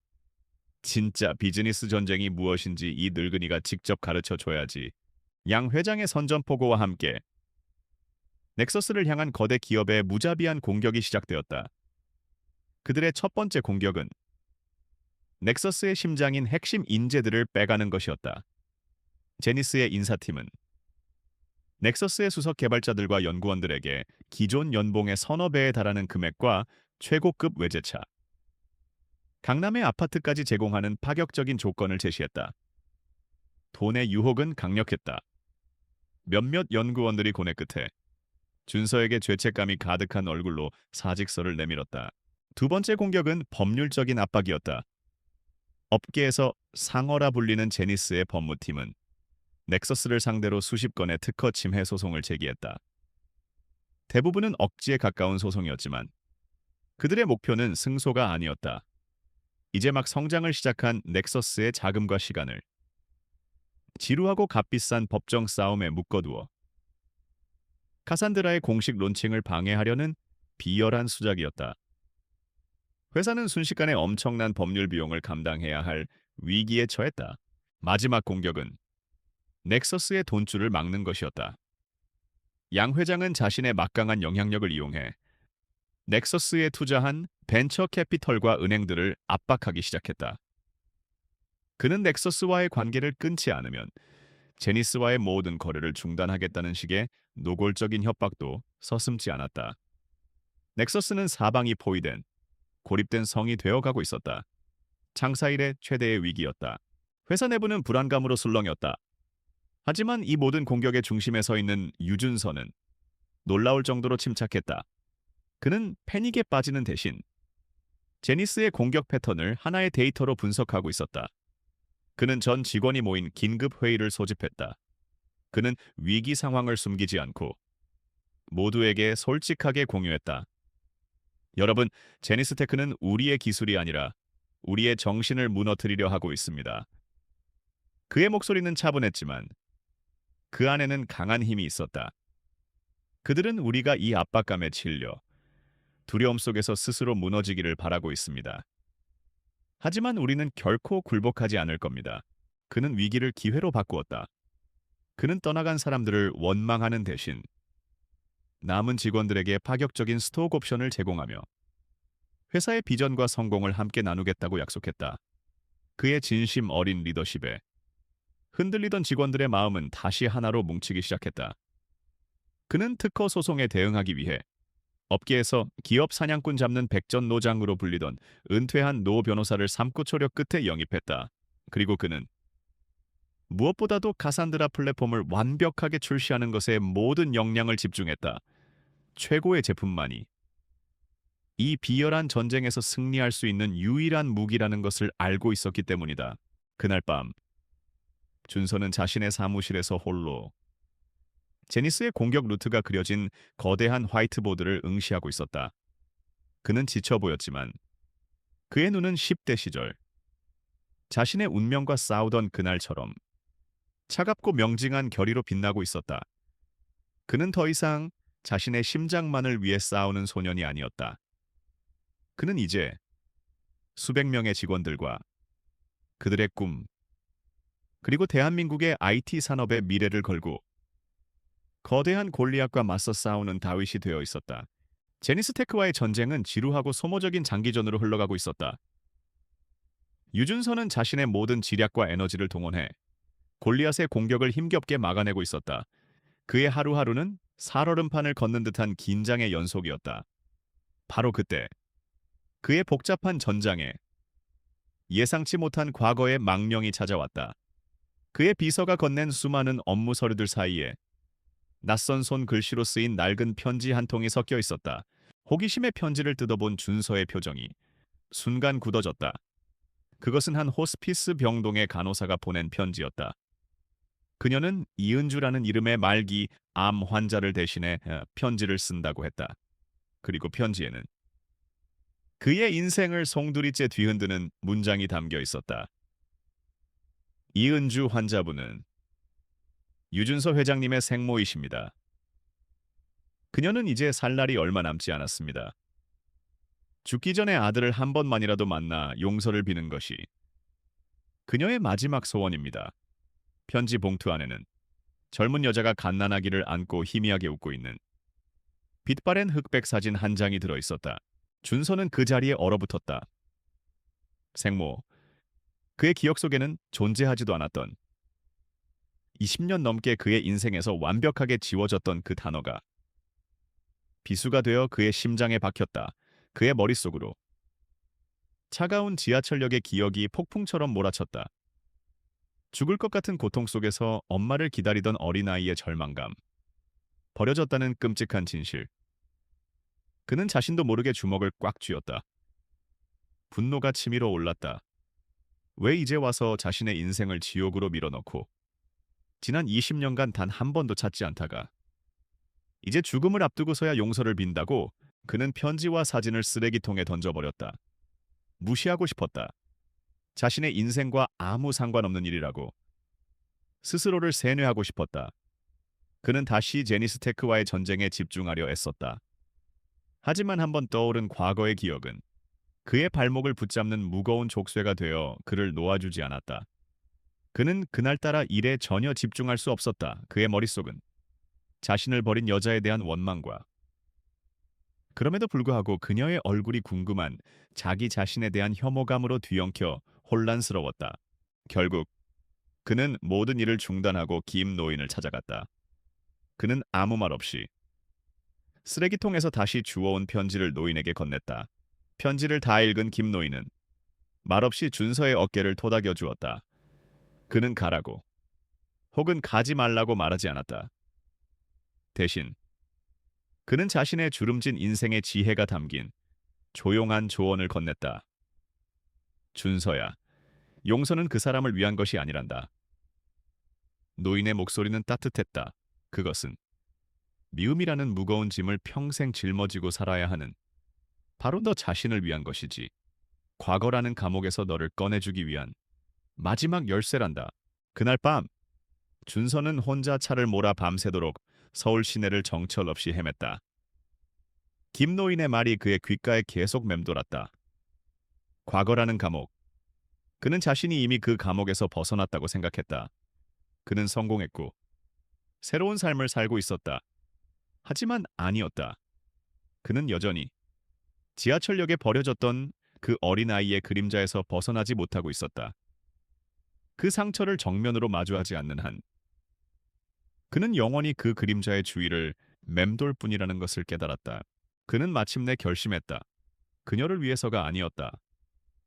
진짜 비즈니스 전쟁이 무엇인지 이 늙은이가 직접 가르쳐 줘야지. 양 회장의 선전포고와 함께 넥서스를 향한 거대 기업의 무자비한 공격이 시작되었다. 그들의 첫 번째 공격은 넥서스의 심장인 핵심 인재들을 빼가는 것이었다. 제니스의 인사팀은 넥서스의 수석 개발자들과 연구원들에게 기존 연봉의 서너 배에 달하는 금액과 최고급 외제차, 강남의 아파트까지 제공하는 파격적인 조건을 제시했다. 돈의 유혹은 강력했다. 몇몇 연구원들이 고뇌 끝에 준서에게 죄책감이 가득한 얼굴로 사직서를 내밀었다. 두 번째 공격은 법률적인 압박이었다. 업계에서 상어라 불리는 제니스의 법무팀은 넥서스를 상대로 수십 건의 특허 침해 소송을 제기했다. 대부분은 억지에 가까운 소송이었지만 그들의 목표는 승소가 아니었다. 이제 막 성장을 시작한 넥서스의 자금과 시간을 지루하고 값비싼 법정 싸움에 묶어두어 카산드라의 공식 론칭을 방해하려는 비열한 수작이었다. 회사는 순식간에 엄청난 법률 비용을 감당해야 할 위기에 처했다. 마지막 공격은 넥서스의 돈줄을 막는 것이었다. 양 회장은 자신의 막강한 영향력을 이용해 넥서스에 투자한 벤처 캐피털과 은행들을 압박하기 시작했다. 그는 넥서스와의 관계를 끊지 않으면 제니스와의 모든 거래를 중단하겠다는 식의 노골적인 협박도 서슴지 않았다. 넥서스는 사방이 포위된 고립된 성이 되어가고 있었다. 창사 이래 최대의 위기였다. 회사 내부는 불안감으로 술렁였다. 하지만 이 모든 공격의 중심에 서 있는 유준서는 놀라울 정도로 침착했다. 그는 패닉에 빠지는 대신 제니스의 공격 패턴을 하나의 데이터로 분석하고 있었다. 그는 전 직원이 모인 긴급 회의를 소집했다. 그는 위기 상황을 숨기지 않고 모두에게 솔직하게 공유했다. 여러분, 제니스테크는 우리의 기술이 아니라 우리의 정신을 무너뜨리려 하고 있습니다. 그의 목소리는 차분했지만 그 안에는 강한 힘이 있었다. 그들은 우리가 이 압박감에 질려 두려움 속에서 스스로 무너지기를 바라고 있습니다. 하지만 우리는 결코 굴복하지 않을 겁니다. 그는 위기를 기회로 바꾸었다. 그는 떠나간 사람들을 원망하는 대신 남은 직원들에게 파격적인 스톡 옵션을 제공하며 회사의 비전과 성공을 함께 나누겠다고 약속했다. 그의 진심 어린 리더십에 흔들리던 직원들의 마음은 다시 하나로 뭉치기 시작했다. 그는 특허 소송에 대응하기 위해 업계에서 기업 사냥꾼 잡는 백전노장으로 불리던 은퇴한 노 변호사를 삼고초려 끝에 영입했다. 그리고 그는 무엇보다도 카산드라 플랫폼을 완벽하게 출시하는 것에 모든 역량을 집중했다. 최고의 제품만이 이 비열한 전쟁에서 승리할 수 있는 유일한 무기라는 것을 알고 있었기 때문이다. 그날 밤 준서는 자신의 사무실에서 홀로 제니스의 공격 루트가 그려진 거대한 화이트보드를 응시하고 있었다. 그는 지쳐 보였지만 그의 눈은 10대 시절 자신의 운명과 싸우던 그날처럼 차갑고 명징한 결의로 빛나고 있었다. 그는 더 이상 자신의 심장만을 위해 싸우는 소년이 아니었다. 그는 이제 수백 명의 직원들과 그들의 꿈, 그리고 대한민국의 IT 산업의 미래를 걸고 거대한 골리앗과 맞서 싸우는 다윗이 되어 있었다. 제니스테크와의 전쟁은 지루하고 소모적인 장기전으로 흘러가고 있었다. 유준서는 자신의 모든 지략과 에너지를 동원해 골리앗의 공격을 힘겹게 막아내고 있었다. 그의 하루하루는 살얼음판을 걷는 듯한 긴장의 연속이었다. 바로 그때 그의 복잡한 전장에 예상치 못한 과거의 망령이 찾아왔다. 그의 비서가 건넨 수많은 업무 서류들 사이에 낯선 손 글씨로 쓰인 낡은 편지 한 통이 섞여 있었다. 호기심의 편지를 뜯어본 준서의 표정이 순간 굳어졌다. 그것은 한 호스피스 병동의 간호사가 보낸 편지였다. 그녀는 이은주라는 이름의 말기 암 환자를 대신해 편지를 쓴다고 했다. 그리고 편지에는 그의 인생을 송두리째 뒤흔드는 문장이 담겨 있었다. 이은주 환자분은 유준서 회장님의 생모이십니다. 그녀는 이제 살 날이 얼마 남지 않았습니다. 죽기 전에 아들을 한 번만이라도 만나 용서를 비는 것이 그녀의 마지막 소원입니다. 편지 봉투 안에는 젊은 여자가 갓난아기를 안고 희미하게 웃고 있는 빛바랜 흑백 사진 한 장이 들어 있었다. 준서는 그 자리에 얼어붙었다. 생모, 그의 기억 속에는 존재하지도 않았던 20년 넘게 그의 인생에서 완벽하게 지워졌던 그 단어가 비수가 되어 그의 심장에 박혔다. 그의 머릿속으로 차가운 지하철역의 기억이 폭풍처럼 몰아쳤다. 죽을 것 같은 고통 속에서 엄마를 기다리던 어린아이의 절망감, 버려졌다는 끔찍한 진실. 그는 자신도 모르게 주먹을 꽉 쥐었다. 분노가 치밀어 올랐다. 왜 이제 와서 자신의 인생을 지옥으로 밀어넣고 지난 20년간 단 한 번도 찾지 않다가 이제 죽음을 앞두고서야 용서를 빈다고 그는 편지와 사진을 쓰레기통에 던져버렸다. 무시하고 싶었다. 자신의 인생과 아무 상관없는 일이라고 스스로를 세뇌하고 싶었다. 그는 다시 제니스테크와의 전쟁에 집중하려 애썼다. 하지만 한번 떠오른 과거의 기억은 그의 발목을 붙잡는 무거운 족쇄가 되어 그를 놓아주지 않았다. 그는 그날따라 일에 전혀 집중할 수 없었다. 그의 머릿속은 자신을 버린 여자에 대한 원망과 그럼에도 불구하고 그녀의 얼굴이 궁금한 자기 자신에 대한 혐오감으로 뒤엉켜 혼란스러웠다. 결국 그는 모든 일을 중단하고 김 노인을 찾아갔다. 그는 아무 말 없이 쓰레기통에서 다시 주워온 편지를 노인에게 건넸다. 편지를 다 읽은 김 노인은 말없이 준서의 어깨를 토닥여 주었다. 그는 가라고 혹은 가지 말라고 말하지 않았다. 대신 그는 자신의 주름진 인생의 지혜가 담긴 조용한 조언을 건넸다. 준서야, 용서는 그 사람을 위한 것이 아니란다. 노인의 목소리는 따뜻했다. 그것은 미움이라는 무거운 짐을 평생 짊어지고 살아야 하는 바로 너 자신을 위한 것이지. 과거라는 감옥에서 너를 꺼내주기 위한 마지막 열쇠란다. 그날 밤 준서는 혼자 차를 몰아 밤새도록 서울 시내를 정처 없이 헤맸다. 김노인의 말이 그의 귓가에 계속 맴돌았다. 과거라는 감옥. 그는 자신이 이미 그 감옥에서 벗어났다고 생각했다. 그는 성공했고 새로운 삶을 살고 있었다. 하지만 아니었다. 그는 여전히 지하철역에 버려졌던 그 어린아이의 그림자에서 벗어나지 못하고 있었다. 그 상처를 정면으로 마주하지 않는 한 그는 영원히 그 그림자의 주위를 맴돌 뿐이라는 것을 깨달았다. 그는 마침내 결심했다. 그녀를 위해서가 아니었다.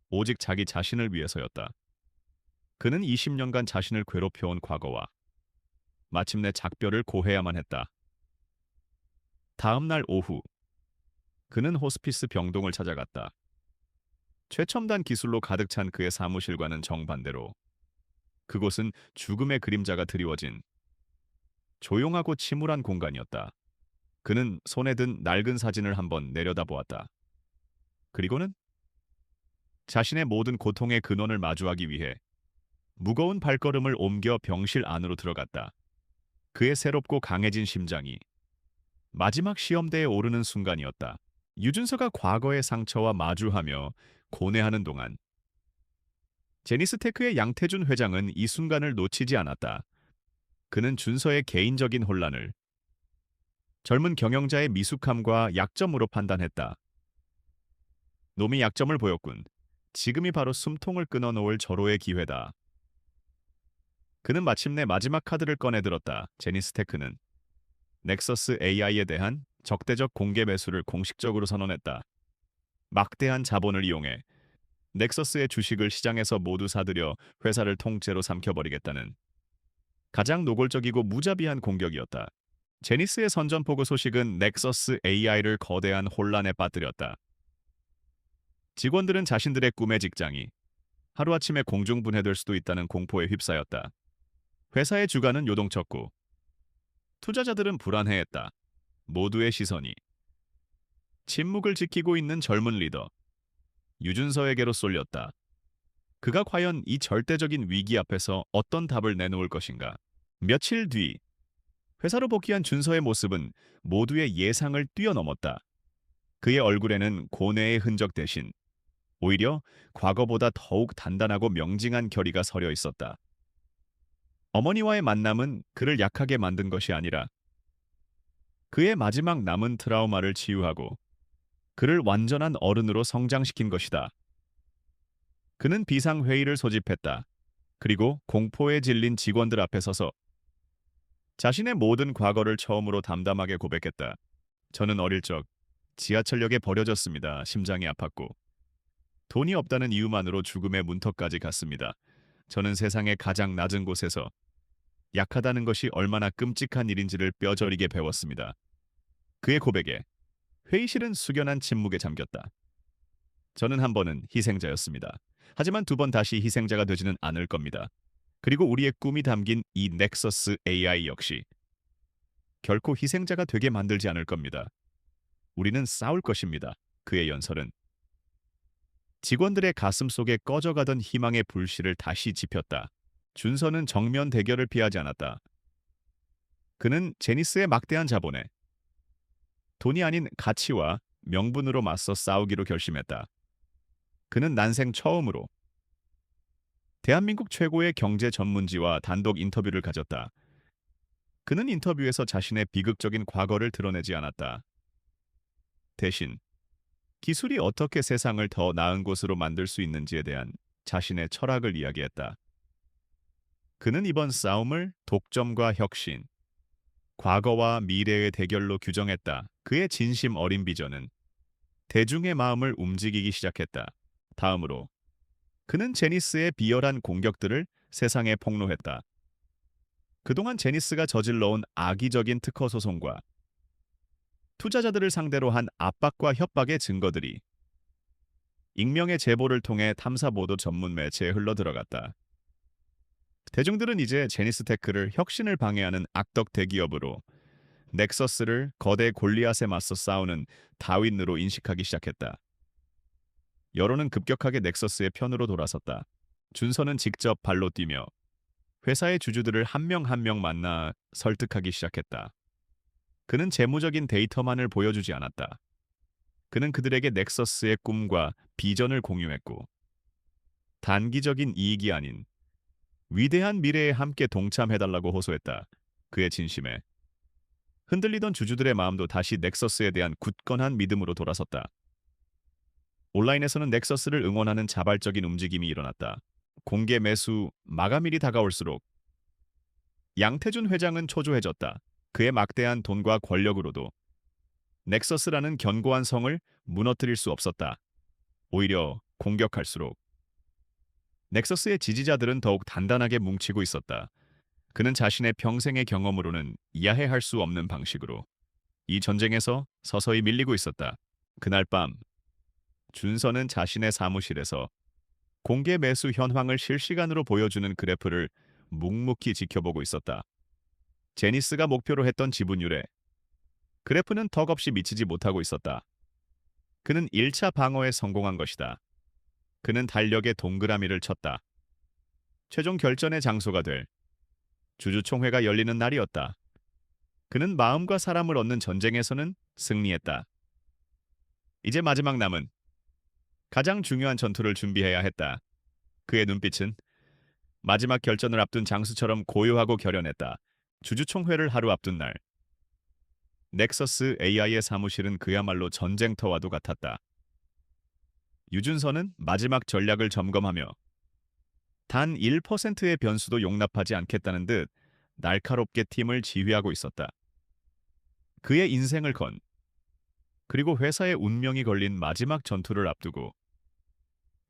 오직 자기 자신을 위해서였다. 그는 20년간 자신을 괴롭혀온 과거와 마침내 작별을 고해야만 했다. 다음 날 오후 그는 호스피스 병동을 찾아갔다. 최첨단 기술로 가득 찬 그의 사무실과는 정반대로 그곳은 죽음의 그림자가 드리워진 조용하고 침울한 공간이었다. 그는 손에 든 낡은 사진을 한번 내려다보았다. 그리고는 자신의 모든 고통의 근원을 마주하기 위해 무거운 발걸음을 옮겨 병실 안으로 들어갔다. 그의 새롭고 강해진 심장이 마지막 시험대에 오르는 순간이었다. 유준서가 과거의 상처와 마주하며 고뇌하는 동안 제니스테크의 양태준 회장은 이 순간을 놓치지 않았다. 그는 준서의 개인적인 혼란을 젊은 경영자의 미숙함과 약점으로 판단했다. 놈이 약점을 보였군. 지금이 바로 숨통을 끊어놓을 절호의 기회다. 그는 마침내 마지막 카드를 꺼내들었다. 제니스테크는 넥서스 AI에 대한 적대적 공개 매수를 공식적으로 선언했다. 막대한 자본을 이용해 넥서스의 주식을 시장에서 모두 사들여 회사를 통째로 삼켜버리겠다는 가장 노골적이고 무자비한 공격이었다. 제니스의 선전포고 소식은 넥서스 AI를 거대한 혼란에 빠뜨렸다. 직원들은 자신들의 꿈의 직장이 하루아침에 공중분해될 수도 있다는 공포에 휩싸였다. 회사의 주가는 요동쳤고 투자자들은 불안해했다. 모두의 시선이 침묵을 지키고 있는 젊은 리더 유준서에게로 쏠렸다. 그가 과연 이 절대적인 위기 앞에서 어떤 답을 내놓을 것인가? 며칠 뒤 회사로 복귀한 준서의 모습은 모두의 예상을 뛰어넘었다. 그의 얼굴에는 고뇌의 흔적 대신 오히려 과거보다 더욱 단단하고 명징한 결의가 서려 있었다. 어머니와의 만남은 그를 약하게 만든 것이 아니라 그의 마지막 남은 트라우마를 치유하고 그를 완전한 어른으로 성장시킨 것이다. 그는 비상회의를 소집했다. 그리고 공포에 질린 직원들 앞에 서서 자신의 모든 과거를 처음으로 담담하게 고백했다. 저는 어릴 적 지하철역에 버려졌습니다. 심장이 아팠고 돈이 없다는 이유만으로 죽음의 문턱까지 갔습니다. 저는 세상의 가장 낮은 곳에서 약하다는 것이 얼마나 끔찍한 일인지를 뼈저리게 배웠습니다. 그의 고백에 회의실은 숙연한 침묵에 잠겼다. 저는 한 번은 희생자였습니다. 하지만 두 번 다시 희생자가 되지는 않을 겁니다. 그리고 우리의 꿈이 담긴 이 넥서스 AI 역시 결코 희생자가 되게 만들지 않을 겁니다. 우리는 싸울 것입니다. 그의 연설은 직원들의 가슴 속에 꺼져가던 희망의 불씨를 다시 지폈다. 준서는 정면 대결을 피하지 않았다. 그는 제니스의 막대한 자본에 돈이 아닌 가치와 명분으로 맞서 싸우기로 결심했다. 그는 난생 처음으로 대한민국 최고의 경제 전문지와 단독 인터뷰를 가졌다. 그는 인터뷰에서 자신의 비극적인 과거를 드러내지 않았다. 대신 기술이 어떻게 세상을 더 나은 곳으로 만들 수 있는지에 대한 자신의 철학을 이야기했다. 그는 이번 싸움을 독점과 혁신, 과거와 미래의 대결로 규정했다. 그의 진심 어린 비전은 대중의 마음을 움직이기 시작했다. 다음으로 그는 제니스의 비열한 공격들을 세상에 폭로했다. 그동안 제니스가 저질러온 악의적인 특허 소송과 투자자들을 상대로 한 압박과 협박의 증거들이 익명의 제보를 통해 탐사보도 전문 매체에 흘러들어갔다. 대중들은 이제 제니스테크를 혁신을 방해하는 악덕 대기업으로 넥서스를 거대 골리앗에 맞서 싸우는 다윈으로 인식하기 시작했다. 여론은 급격하게 넥서스의 편으로 돌아섰다. 준서는 직접 발로 뛰며 회사의 주주들을 한 명 한 명 만나 설득하기 시작했다. 그는 재무적인 데이터만을 보여주지 않았다. 그는 그들에게 넥서스의 꿈과 비전을 공유했고 단기적인 이익이 아닌 위대한 미래에 함께 동참해달라고 호소했다. 그의 진심에 흔들리던 주주들의 마음도 다시 넥서스에 대한 굳건한 믿음으로 돌아섰다. 온라인에서는 넥서스를 응원하는 자발적인 움직임이 일어났다. 공개 매수 마감일이 다가올수록 양태준 회장은 초조해졌다. 그의 막대한 돈과 권력으로도 넥서스라는 견고한 성을 무너뜨릴 수 없었다. 오히려 공격할수록 넥서스의 지지자들은 더욱 단단하게 뭉치고 있었다. 그는 자신의 평생의 경험으로는 이해할 수 없는 방식으로 이 전쟁에서 서서히 밀리고 있었다. 그날 밤 준서는 자신의 사무실에서 공개 매수 현황을 실시간으로 보여주는 그래프를 묵묵히 지켜보고 있었다. 제니스가 목표로 했던 지분율에 그래프는 턱없이 미치지 못하고 있었다. 그는 1차 방어에 성공한 것이다. 그는 달력에 동그라미를 쳤다. 최종 결전의 장소가 될 주주총회가 열리는 날이었다. 그는 마음과 사람을 얻는 전쟁에서는 승리했다. 이제 마지막 남은 가장 중요한 전투를 준비해야 했다. 그의 눈빛은 마지막 결전을 앞둔 장수처럼 고요하고 결연했다. 주주총회를 하루 앞둔 날, 넥서스 AI의 사무실은 그야말로 전쟁터와도 같았다. 유준서는 마지막 전략을 점검하며 단 1%의 변수도 용납하지 않겠다는 듯 날카롭게 팀을 지휘하고 있었다. 그의 인생을 건, 그리고 회사의 운명이 걸린 마지막 전투를 앞두고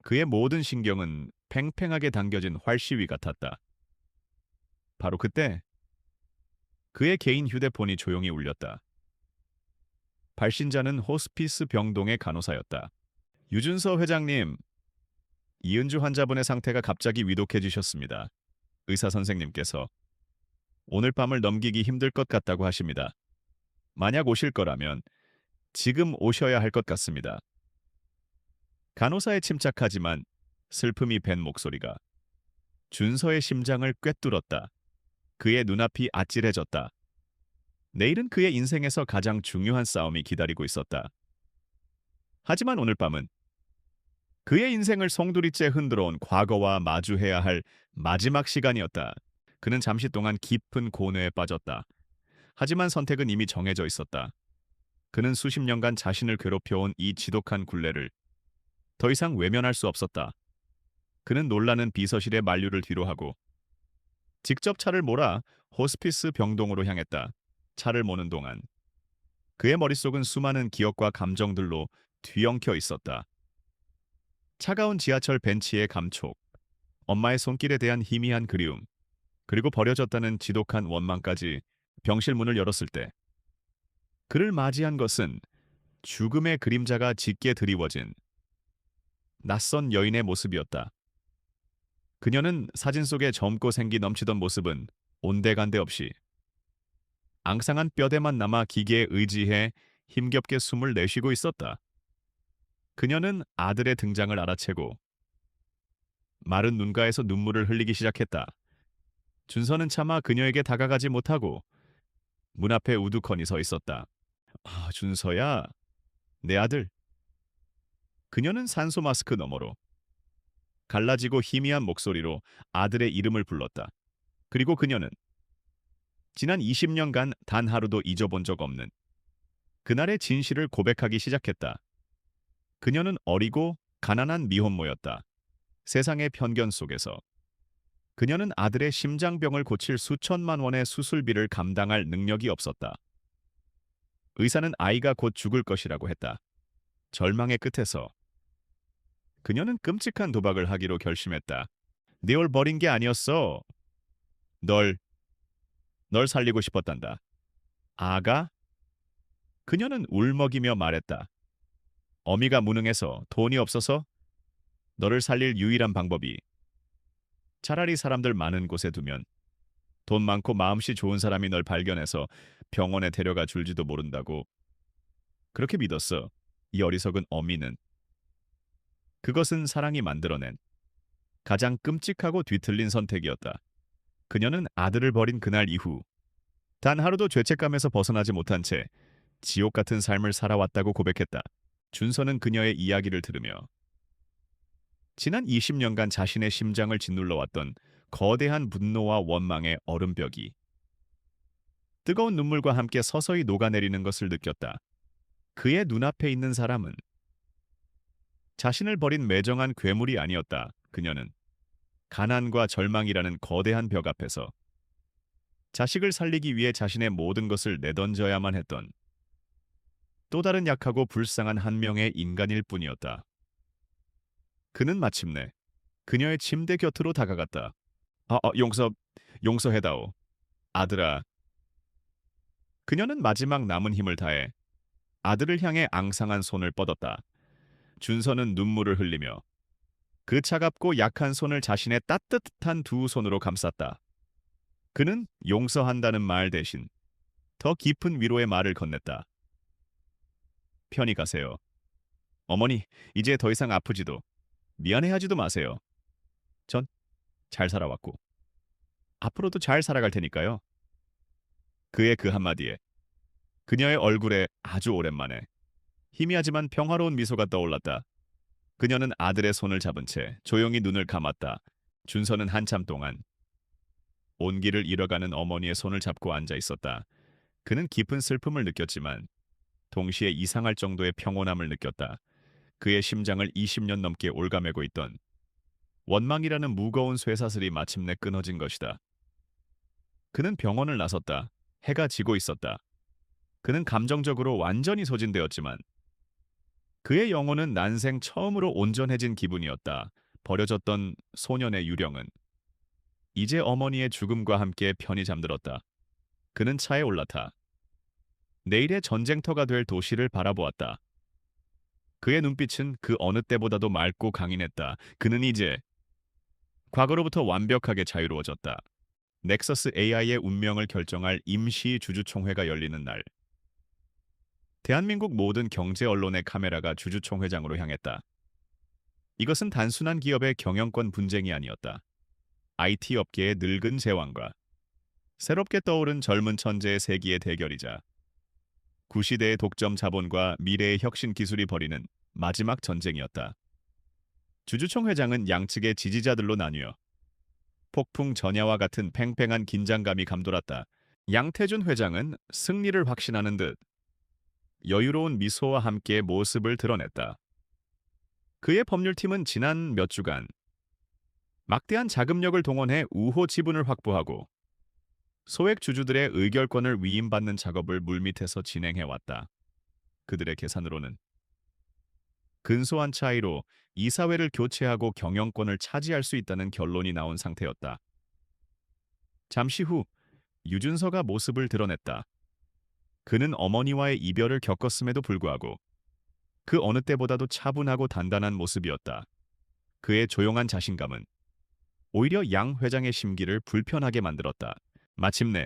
그의 모든 신경은 팽팽하게 당겨진 활시위 같았다. 바로 그때 그의 개인 휴대폰이 조용히 울렸다. 발신자는 호스피스 병동의 간호사였다. 유준서 회장님, 이은주 환자분의 상태가 갑자기 위독해지셨습니다. 의사 선생님께서 오늘 밤을 넘기기 힘들 것 같다고 하십니다. 만약 오실 거라면 지금 오셔야 할 것 같습니다. 간호사의 침착하지만 슬픔이 밴 목소리가 준서의 심장을 꿰뚫었다. 그의 눈앞이 아찔해졌다. 내일은 그의 인생에서 가장 중요한 싸움이 기다리고 있었다. 하지만 오늘 밤은 그의 인생을 송두리째 흔들어온 과거와 마주해야 할 마지막 시간이었다. 그는 잠시 동안 깊은 고뇌에 빠졌다. 하지만 선택은 이미 정해져 있었다. 그는 수십 년간 자신을 괴롭혀온 이 지독한 굴레를 더 이상 외면할 수 없었다. 그는 놀라는 비서실의 만류를 뒤로하고 직접 차를 몰아 호스피스 병동으로 향했다. 차를 모는 동안 그의 머릿속은 수많은 기억과 감정들로 뒤엉켜 있었다. 차가운 지하철 벤치의 감촉, 엄마의 손길에 대한 희미한 그리움, 그리고 버려졌다는 지독한 원망까지 병실 문을 열었을 때 그를 맞이한 것은 죽음의 그림자가 짙게 드리워진 낯선 여인의 모습이었다. 그녀는 사진 속의 젊고 생기 넘치던 모습은 온데간데 없이 앙상한 뼈대만 남아 기계에 의지해 힘겹게 숨을 내쉬고 있었다. 그녀는 아들의 등장을 알아채고 마른 눈가에서 눈물을 흘리기 시작했다. 준서는 차마 그녀에게 다가가지 못하고 문 앞에 우두커니 서 있었다. 아, 준서야, 내 아들. 그녀는 산소 마스크 너머로 갈라지고 희미한 목소리로 아들의 이름을 불렀다. 그리고 그녀는 지난 20년간 단 하루도 잊어본 적 없는 그날의 진실을 고백하기 시작했다. 그녀는 어리고 가난한 미혼모였다. 세상의 편견 속에서 그녀는 아들의 심장병을 고칠 수천만 원의 수술비를 감당할 능력이 없었다. 의사는 아이가 곧 죽을 것이라고 했다. 절망의 끝에서 그녀는 끔찍한 도박을 하기로 결심했다. 네 올 버린 게 아니었어. 널 살리고 싶었단다. 아가? 그녀는 울먹이며 말했다. 어미가 무능해서 돈이 없어서 너를 살릴 유일한 방법이 차라리 사람들 많은 곳에 두면 돈 많고 마음씨 좋은 사람이 널 발견해서 병원에 데려가 줄지도 모른다고. 그렇게 믿었어. 이 어리석은 어미는. 그것은 사랑이 만들어낸 가장 끔찍하고 뒤틀린 선택이었다. 그녀는 아들을 버린 그날 이후 단 하루도 죄책감에서 벗어나지 못한 채 지옥 같은 삶을 살아왔다고 고백했다. 준서는 그녀의 이야기를 들으며 지난 20년간 자신의 심장을 짓눌러왔던 거대한 분노와 원망의 얼음벽이 뜨거운 눈물과 함께 서서히 녹아내리는 것을 느꼈다. 그의 눈앞에 있는 사람은 자신을 버린 매정한 괴물이 아니었다. 그녀는 가난과 절망이라는 거대한 벽 앞에서 자식을 살리기 위해 자신의 모든 것을 내던져야만 했던 또 다른 약하고 불쌍한 한 명의 인간일 뿐이었다. 그는 마침내 그녀의 침대 곁으로 다가갔다. 용서해다오. 아들아. 그녀는 마지막 남은 힘을 다해 아들을 향해 앙상한 손을 뻗었다. 준서는 눈물을 흘리며 그 차갑고 약한 손을 자신의 따뜻한 두 손으로 감쌌다. 그는 용서한다는 말 대신 더 깊은 위로의 말을 건넸다. 편히 가세요. 어머니, 이제 더 이상 아프지도 미안해하지도 마세요. 전 잘 살아왔고 앞으로도 잘 살아갈 테니까요. 그의 그 한마디에 그녀의 얼굴에 아주 오랜만에 희미하지만 평화로운 미소가 떠올랐다. 그녀는 아들의 손을 잡은 채 조용히 눈을 감았다. 준서는 한참 동안 온기를 잃어가는 어머니의 손을 잡고 앉아 있었다. 그는 깊은 슬픔을 느꼈지만 동시에 이상할 정도의 평온함을 느꼈다. 그의 심장을 20년 넘게 올가매고 있던 원망이라는 무거운 쇠사슬이 마침내 끊어진 것이다. 그는 병원을 나섰다. 해가 지고 있었다. 그는 감정적으로 완전히 소진되었지만 그의 영혼은 난생 처음으로 온전해진 기분이었다. 버려졌던 소년의 유령은 이제 어머니의 죽음과 함께 편히 잠들었다. 그는 차에 올라타 내일의 전쟁터가 될 도시를 바라보았다. 그의 눈빛은 그 어느 때보다도 맑고 강인했다. 그는 이제 과거로부터 완벽하게 자유로워졌다. 넥서스 AI의 운명을 결정할 임시 주주총회가 열리는 날. 대한민국 모든 경제 언론의 카메라가 주주총회장으로 향했다. 이것은 단순한 기업의 경영권 분쟁이 아니었다. IT 업계의 늙은 제왕과 새롭게 떠오른 젊은 천재의 세기의 대결이자 구시대의 독점 자본과 미래의 혁신 기술이 벌이는 마지막 전쟁이었다. 주주총 회장은 양측의 지지자들로 나뉘어 폭풍 전야와 같은 팽팽한 긴장감이 감돌았다. 양태준 회장은 승리를 확신하는 듯 여유로운 미소와 함께 모습을 드러냈다. 그의 법률팀은 지난 몇 주간 막대한 자금력을 동원해 우호 지분을 확보하고 소액 주주들의 의결권을 위임받는 작업을 물밑에서 진행해왔다. 그들의 계산으로는 근소한 차이로 이사회를 교체하고 경영권을 차지할 수 있다는 결론이 나온 상태였다. 잠시 후 유준서가 모습을 드러냈다. 그는 어머니와의 이별을 겪었음에도 불구하고 그 어느 때보다도 차분하고 단단한 모습이었다. 그의 조용한 자신감은 오히려 양 회장의 심기를 불편하게 만들었다. 마침내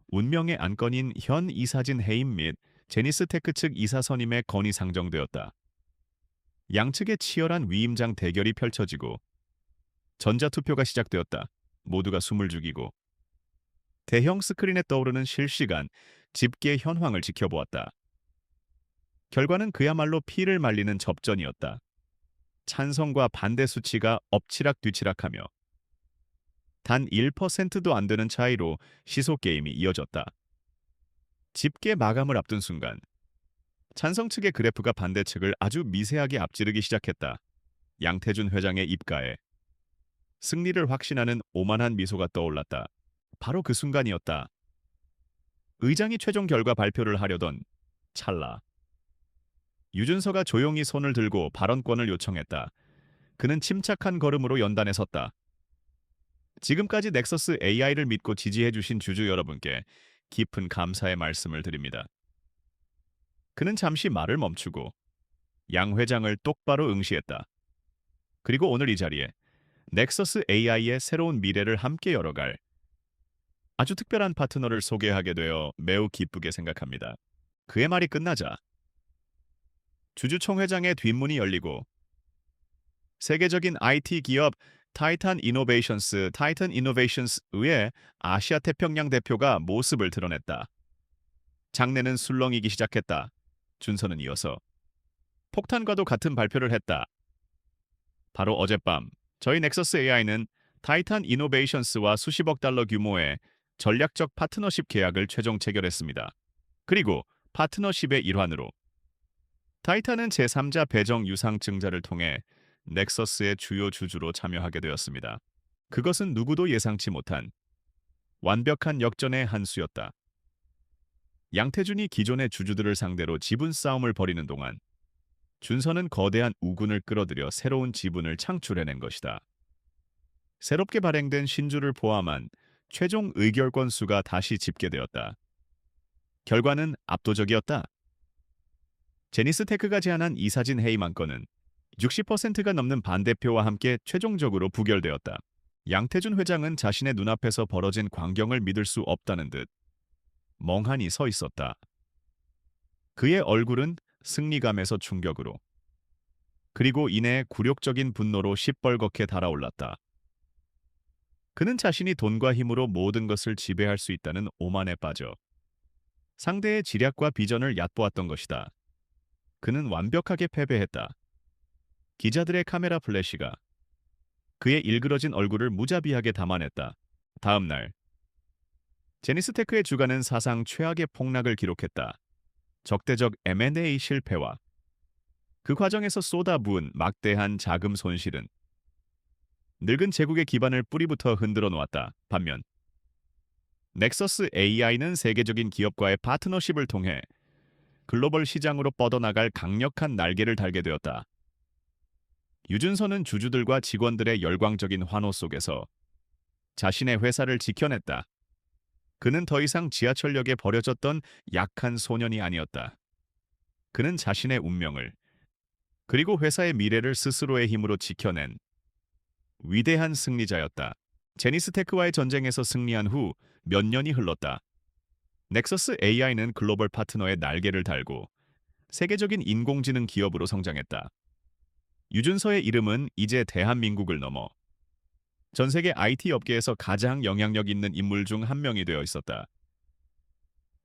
운명의 안건인 현 이사진 해임 및 제니스 테크 측 이사 선임의 건이 상정되었다. 양측의 치열한 위임장 대결이 펼쳐지고 전자투표가 시작되었다. 모두가 숨을 죽이고 대형 스크린에 떠오르는 실시간 집계 현황을 지켜보았다. 결과는 그야말로 피를 말리는 접전이었다. 찬성과 반대 수치가 엎치락뒤치락하며 단 1%도 안 되는 차이로 시소 게임이 이어졌다. 집계 마감을 앞둔 순간 찬성 측의 그래프가 반대 측을 아주 미세하게 앞지르기 시작했다. 양태준 회장의 입가에 승리를 확신하는 오만한 미소가 떠올랐다. 바로 그 순간이었다. 의장이 최종 결과 발표를 하려던 찰나. 유준서가 조용히 손을 들고 발언권을 요청했다. 그는 침착한 걸음으로 연단에 섰다. 지금까지 넥서스 AI를 믿고 지지해주신 주주 여러분께 깊은 감사의 말씀을 드립니다. 그는 잠시 말을 멈추고 양 회장을 똑바로 응시했다. 그리고 오늘 이 자리에 넥서스 AI의 새로운 미래를 함께 열어갈 아주 특별한 파트너를 소개하게 되어 매우 기쁘게 생각합니다. 그의 말이 끝나자 주주총회장의 뒷문이 열리고 세계적인 IT 기업 타이탄 이노베이션스의 아시아 태평양 대표가 모습을 드러냈다. 장내는 술렁이기 시작했다. 준서는 이어서 폭탄과도 같은 발표를 했다. 바로 어젯밤 저희 넥서스 AI는 타이탄 이노베이션스와 수십억 달러 규모의 전략적 파트너십 계약을 최종 체결했습니다. 그리고 파트너십의 일환으로 타이탄은 제3자 배정 유상 증자를 통해 넥서스의 주요 주주로 참여하게 되었습니다. 그것은 누구도 예상치 못한 완벽한 역전의 한 수였다. 양태준이 기존의 주주들을 상대로 지분 싸움을 벌이는 동안 준서는 거대한 우군을 끌어들여 새로운 지분을 창출해낸 것이다. 새롭게 발행된 신주를 포함한 최종 의결권 수가 다시 집계되었다. 결과는 압도적이었다. 제니스 테크가 제안한 이사진 해임 안건은 60%가 넘는 반대표와 함께 최종적으로 부결되었다. 양태준 회장은 자신의 눈앞에서 벌어진 광경을 믿을 수 없다는 듯 멍하니 서 있었다. 그의 얼굴은 승리감에서 충격으로 그리고 이내 굴욕적인 분노로 시뻘겋게 달아올랐다. 그는 자신이 돈과 힘으로 모든 것을 지배할 수 있다는 오만에 빠져 상대의 지략과 비전을 얕보았던 것이다. 그는 완벽하게 패배했다. 기자들의 카메라 플래시가 그의 일그러진 얼굴을 무자비하게 담아냈다. 다음 날 제니스 테크의 주가는 사상 최악의 폭락을 기록했다. 적대적 M&A 실패와 그 과정에서 쏟아부은 막대한 자금 손실은 늙은 제국의 기반을 뿌리부터 흔들어 놓았다. 반면 넥서스 AI는 세계적인 기업과의 파트너십을 통해 글로벌 시장으로 뻗어나갈 강력한 날개를 달게 되었다. 유준서는 주주들과 직원들의 열광적인 환호 속에서 자신의 회사를 지켜냈다. 그는 더 이상 지하철역에 버려졌던 약한 소년이 아니었다. 그는 자신의 운명을 그리고 회사의 미래를 스스로의 힘으로 지켜낸 위대한 승리자였다. 제니스 테크와의 전쟁에서 승리한 후 몇 년이 흘렀다. 넥서스 AI는 글로벌 파트너의 날개를 달고 세계적인 인공지능 기업으로 성장했다. 유준서의 이름은 이제 대한민국을 넘어 전 세계 IT 업계에서 가장 영향력 있는 인물 중 한 명이 되어 있었다.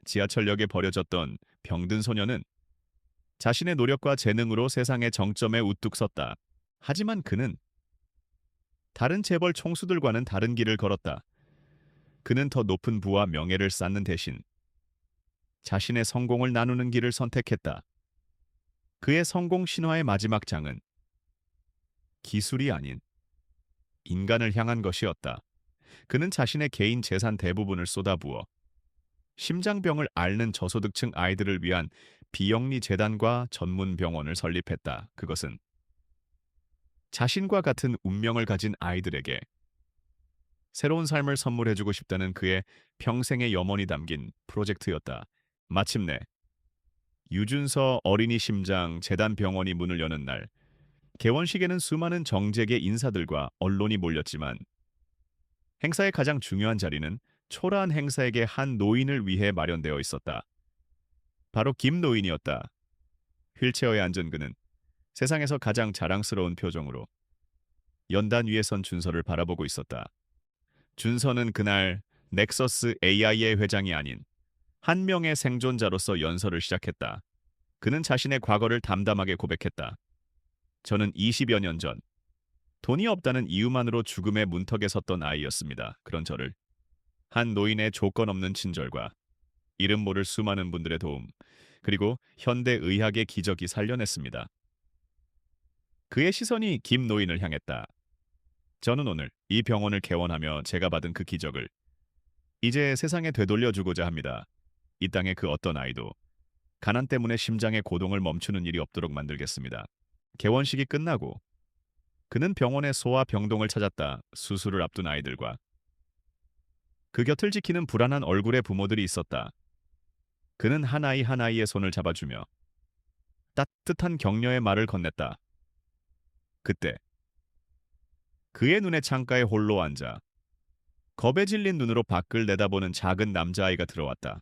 지하철역에 버려졌던 병든 소녀는 자신의 노력과 재능으로 세상의 정점에 우뚝 섰다. 하지만 그는 다른 재벌 총수들과는 다른 길을 걸었다. 그는 더 높은 부와 명예를 쌓는 대신 자신의 성공을 나누는 길을 선택했다. 그의 성공 신화의 마지막 장은 기술이 아닌 인간을 향한 것이었다. 그는 자신의 개인 재산 대부분을 쏟아부어 심장병을 앓는 저소득층 아이들을 위한 비영리 재단과 전문 병원을 설립했다. 그것은 자신과 같은 운명을 가진 아이들에게 새로운 삶을 선물해주고 싶다는 그의 평생의 염원이 담긴 프로젝트였다. 마침내 유준서 어린이 심장 재단 병원이 문을 여는 날, 개원식에는 수많은 정재계 인사들과 언론이 몰렸지만 행사의 가장 중요한 자리는 초라한 행사에게 한 노인을 위해 마련되어 있었다. 바로 김 노인이었다. 휠체어에 앉은 그는 세상에서 가장 자랑스러운 표정으로 연단 위에 선 준서를 바라보고 있었다. 준서는 그날 넥서스 AI의 회장이 아닌 한 명의 생존자로서 연설을 시작했다. 그는 자신의 과거를 담담하게 고백했다. 저는 20여 년 전 돈이 없다는 이유만으로 죽음의 문턱에 섰던 아이였습니다. 그런 저를 한 노인의 조건 없는 친절과 이름 모를 수많은 분들의 도움, 그리고 현대 의학의 기적이 살려냈습니다. 그의 시선이 김 노인을 향했다. 저는 오늘 이 병원을 개원하며 제가 받은 그 기적을 이제 세상에 되돌려주고자 합니다. 이 땅의 그 어떤 아이도 가난 때문에 심장의 고동을 멈추는 일이 없도록 만들겠습니다. 개원식이 끝나고 그는 병원의 소아 병동을 찾았다. 수술을 앞둔 아이들과 그 곁을 지키는 불안한 얼굴의 부모들이 있었다. 그는 한 아이 한 아이의 손을 잡아주며 따뜻한 격려의 말을 건넸다. 그때 그의 눈에 창가에 홀로 앉아 겁에 질린 눈으로 밖을 내다보는 작은 남자아이가 들어왔다.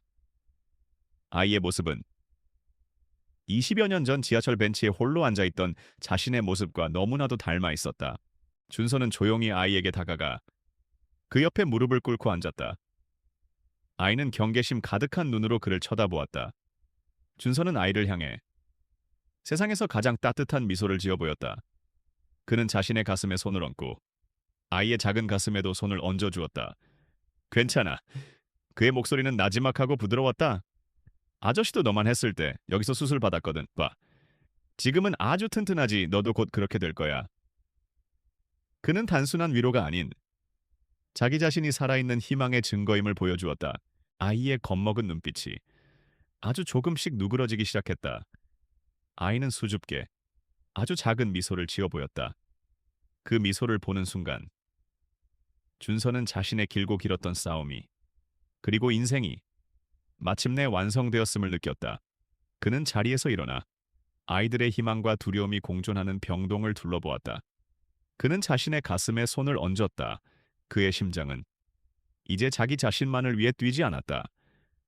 아이의 모습은 20여 년 전 지하철 벤치에 홀로 앉아있던 자신의 모습과 너무나도 닮아 있었다. 준서는 조용히 아이에게 다가가 그 옆에 무릎을 꿇고 앉았다. 아이는 경계심 가득한 눈으로 그를 쳐다보았다. 준서는 아이를 향해 세상에서 가장 따뜻한 미소를 지어 보였다. 그는 자신의 가슴에 손을 얹고 아이의 작은 가슴에도 손을 얹어 주었다. 괜찮아. 그의 목소리는 나지막하고 부드러웠다. 아저씨도 너만 했을 때 여기서 수술 받았거든. 봐. 지금은 아주 튼튼하지. 너도 곧 그렇게 될 거야. 그는 단순한 위로가 아닌 자기 자신이 살아있는 희망의 증거임을 보여주었다. 아이의 겁먹은 눈빛이 아주 조금씩 누그러지기 시작했다. 아이는 수줍게 아주 작은 미소를 지어 보였다. 그 미소를 보는 순간 준서는 자신의 길고 길었던 싸움이 그리고 인생이 마침내 완성되었음을 느꼈다. 그는 자리에서 일어나 아이들의 희망과 두려움이 공존하는 병동을 둘러보았다. 그는 자신의 가슴에 손을 얹었다. 그의 심장은 이제 자기 자신만을 위해 뛰지 않았다.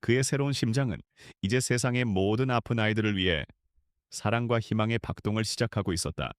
그의 새로운 심장은 이제 세상의 모든 아픈 아이들을 위해 사랑과 희망의 박동을 시작하고 있었다.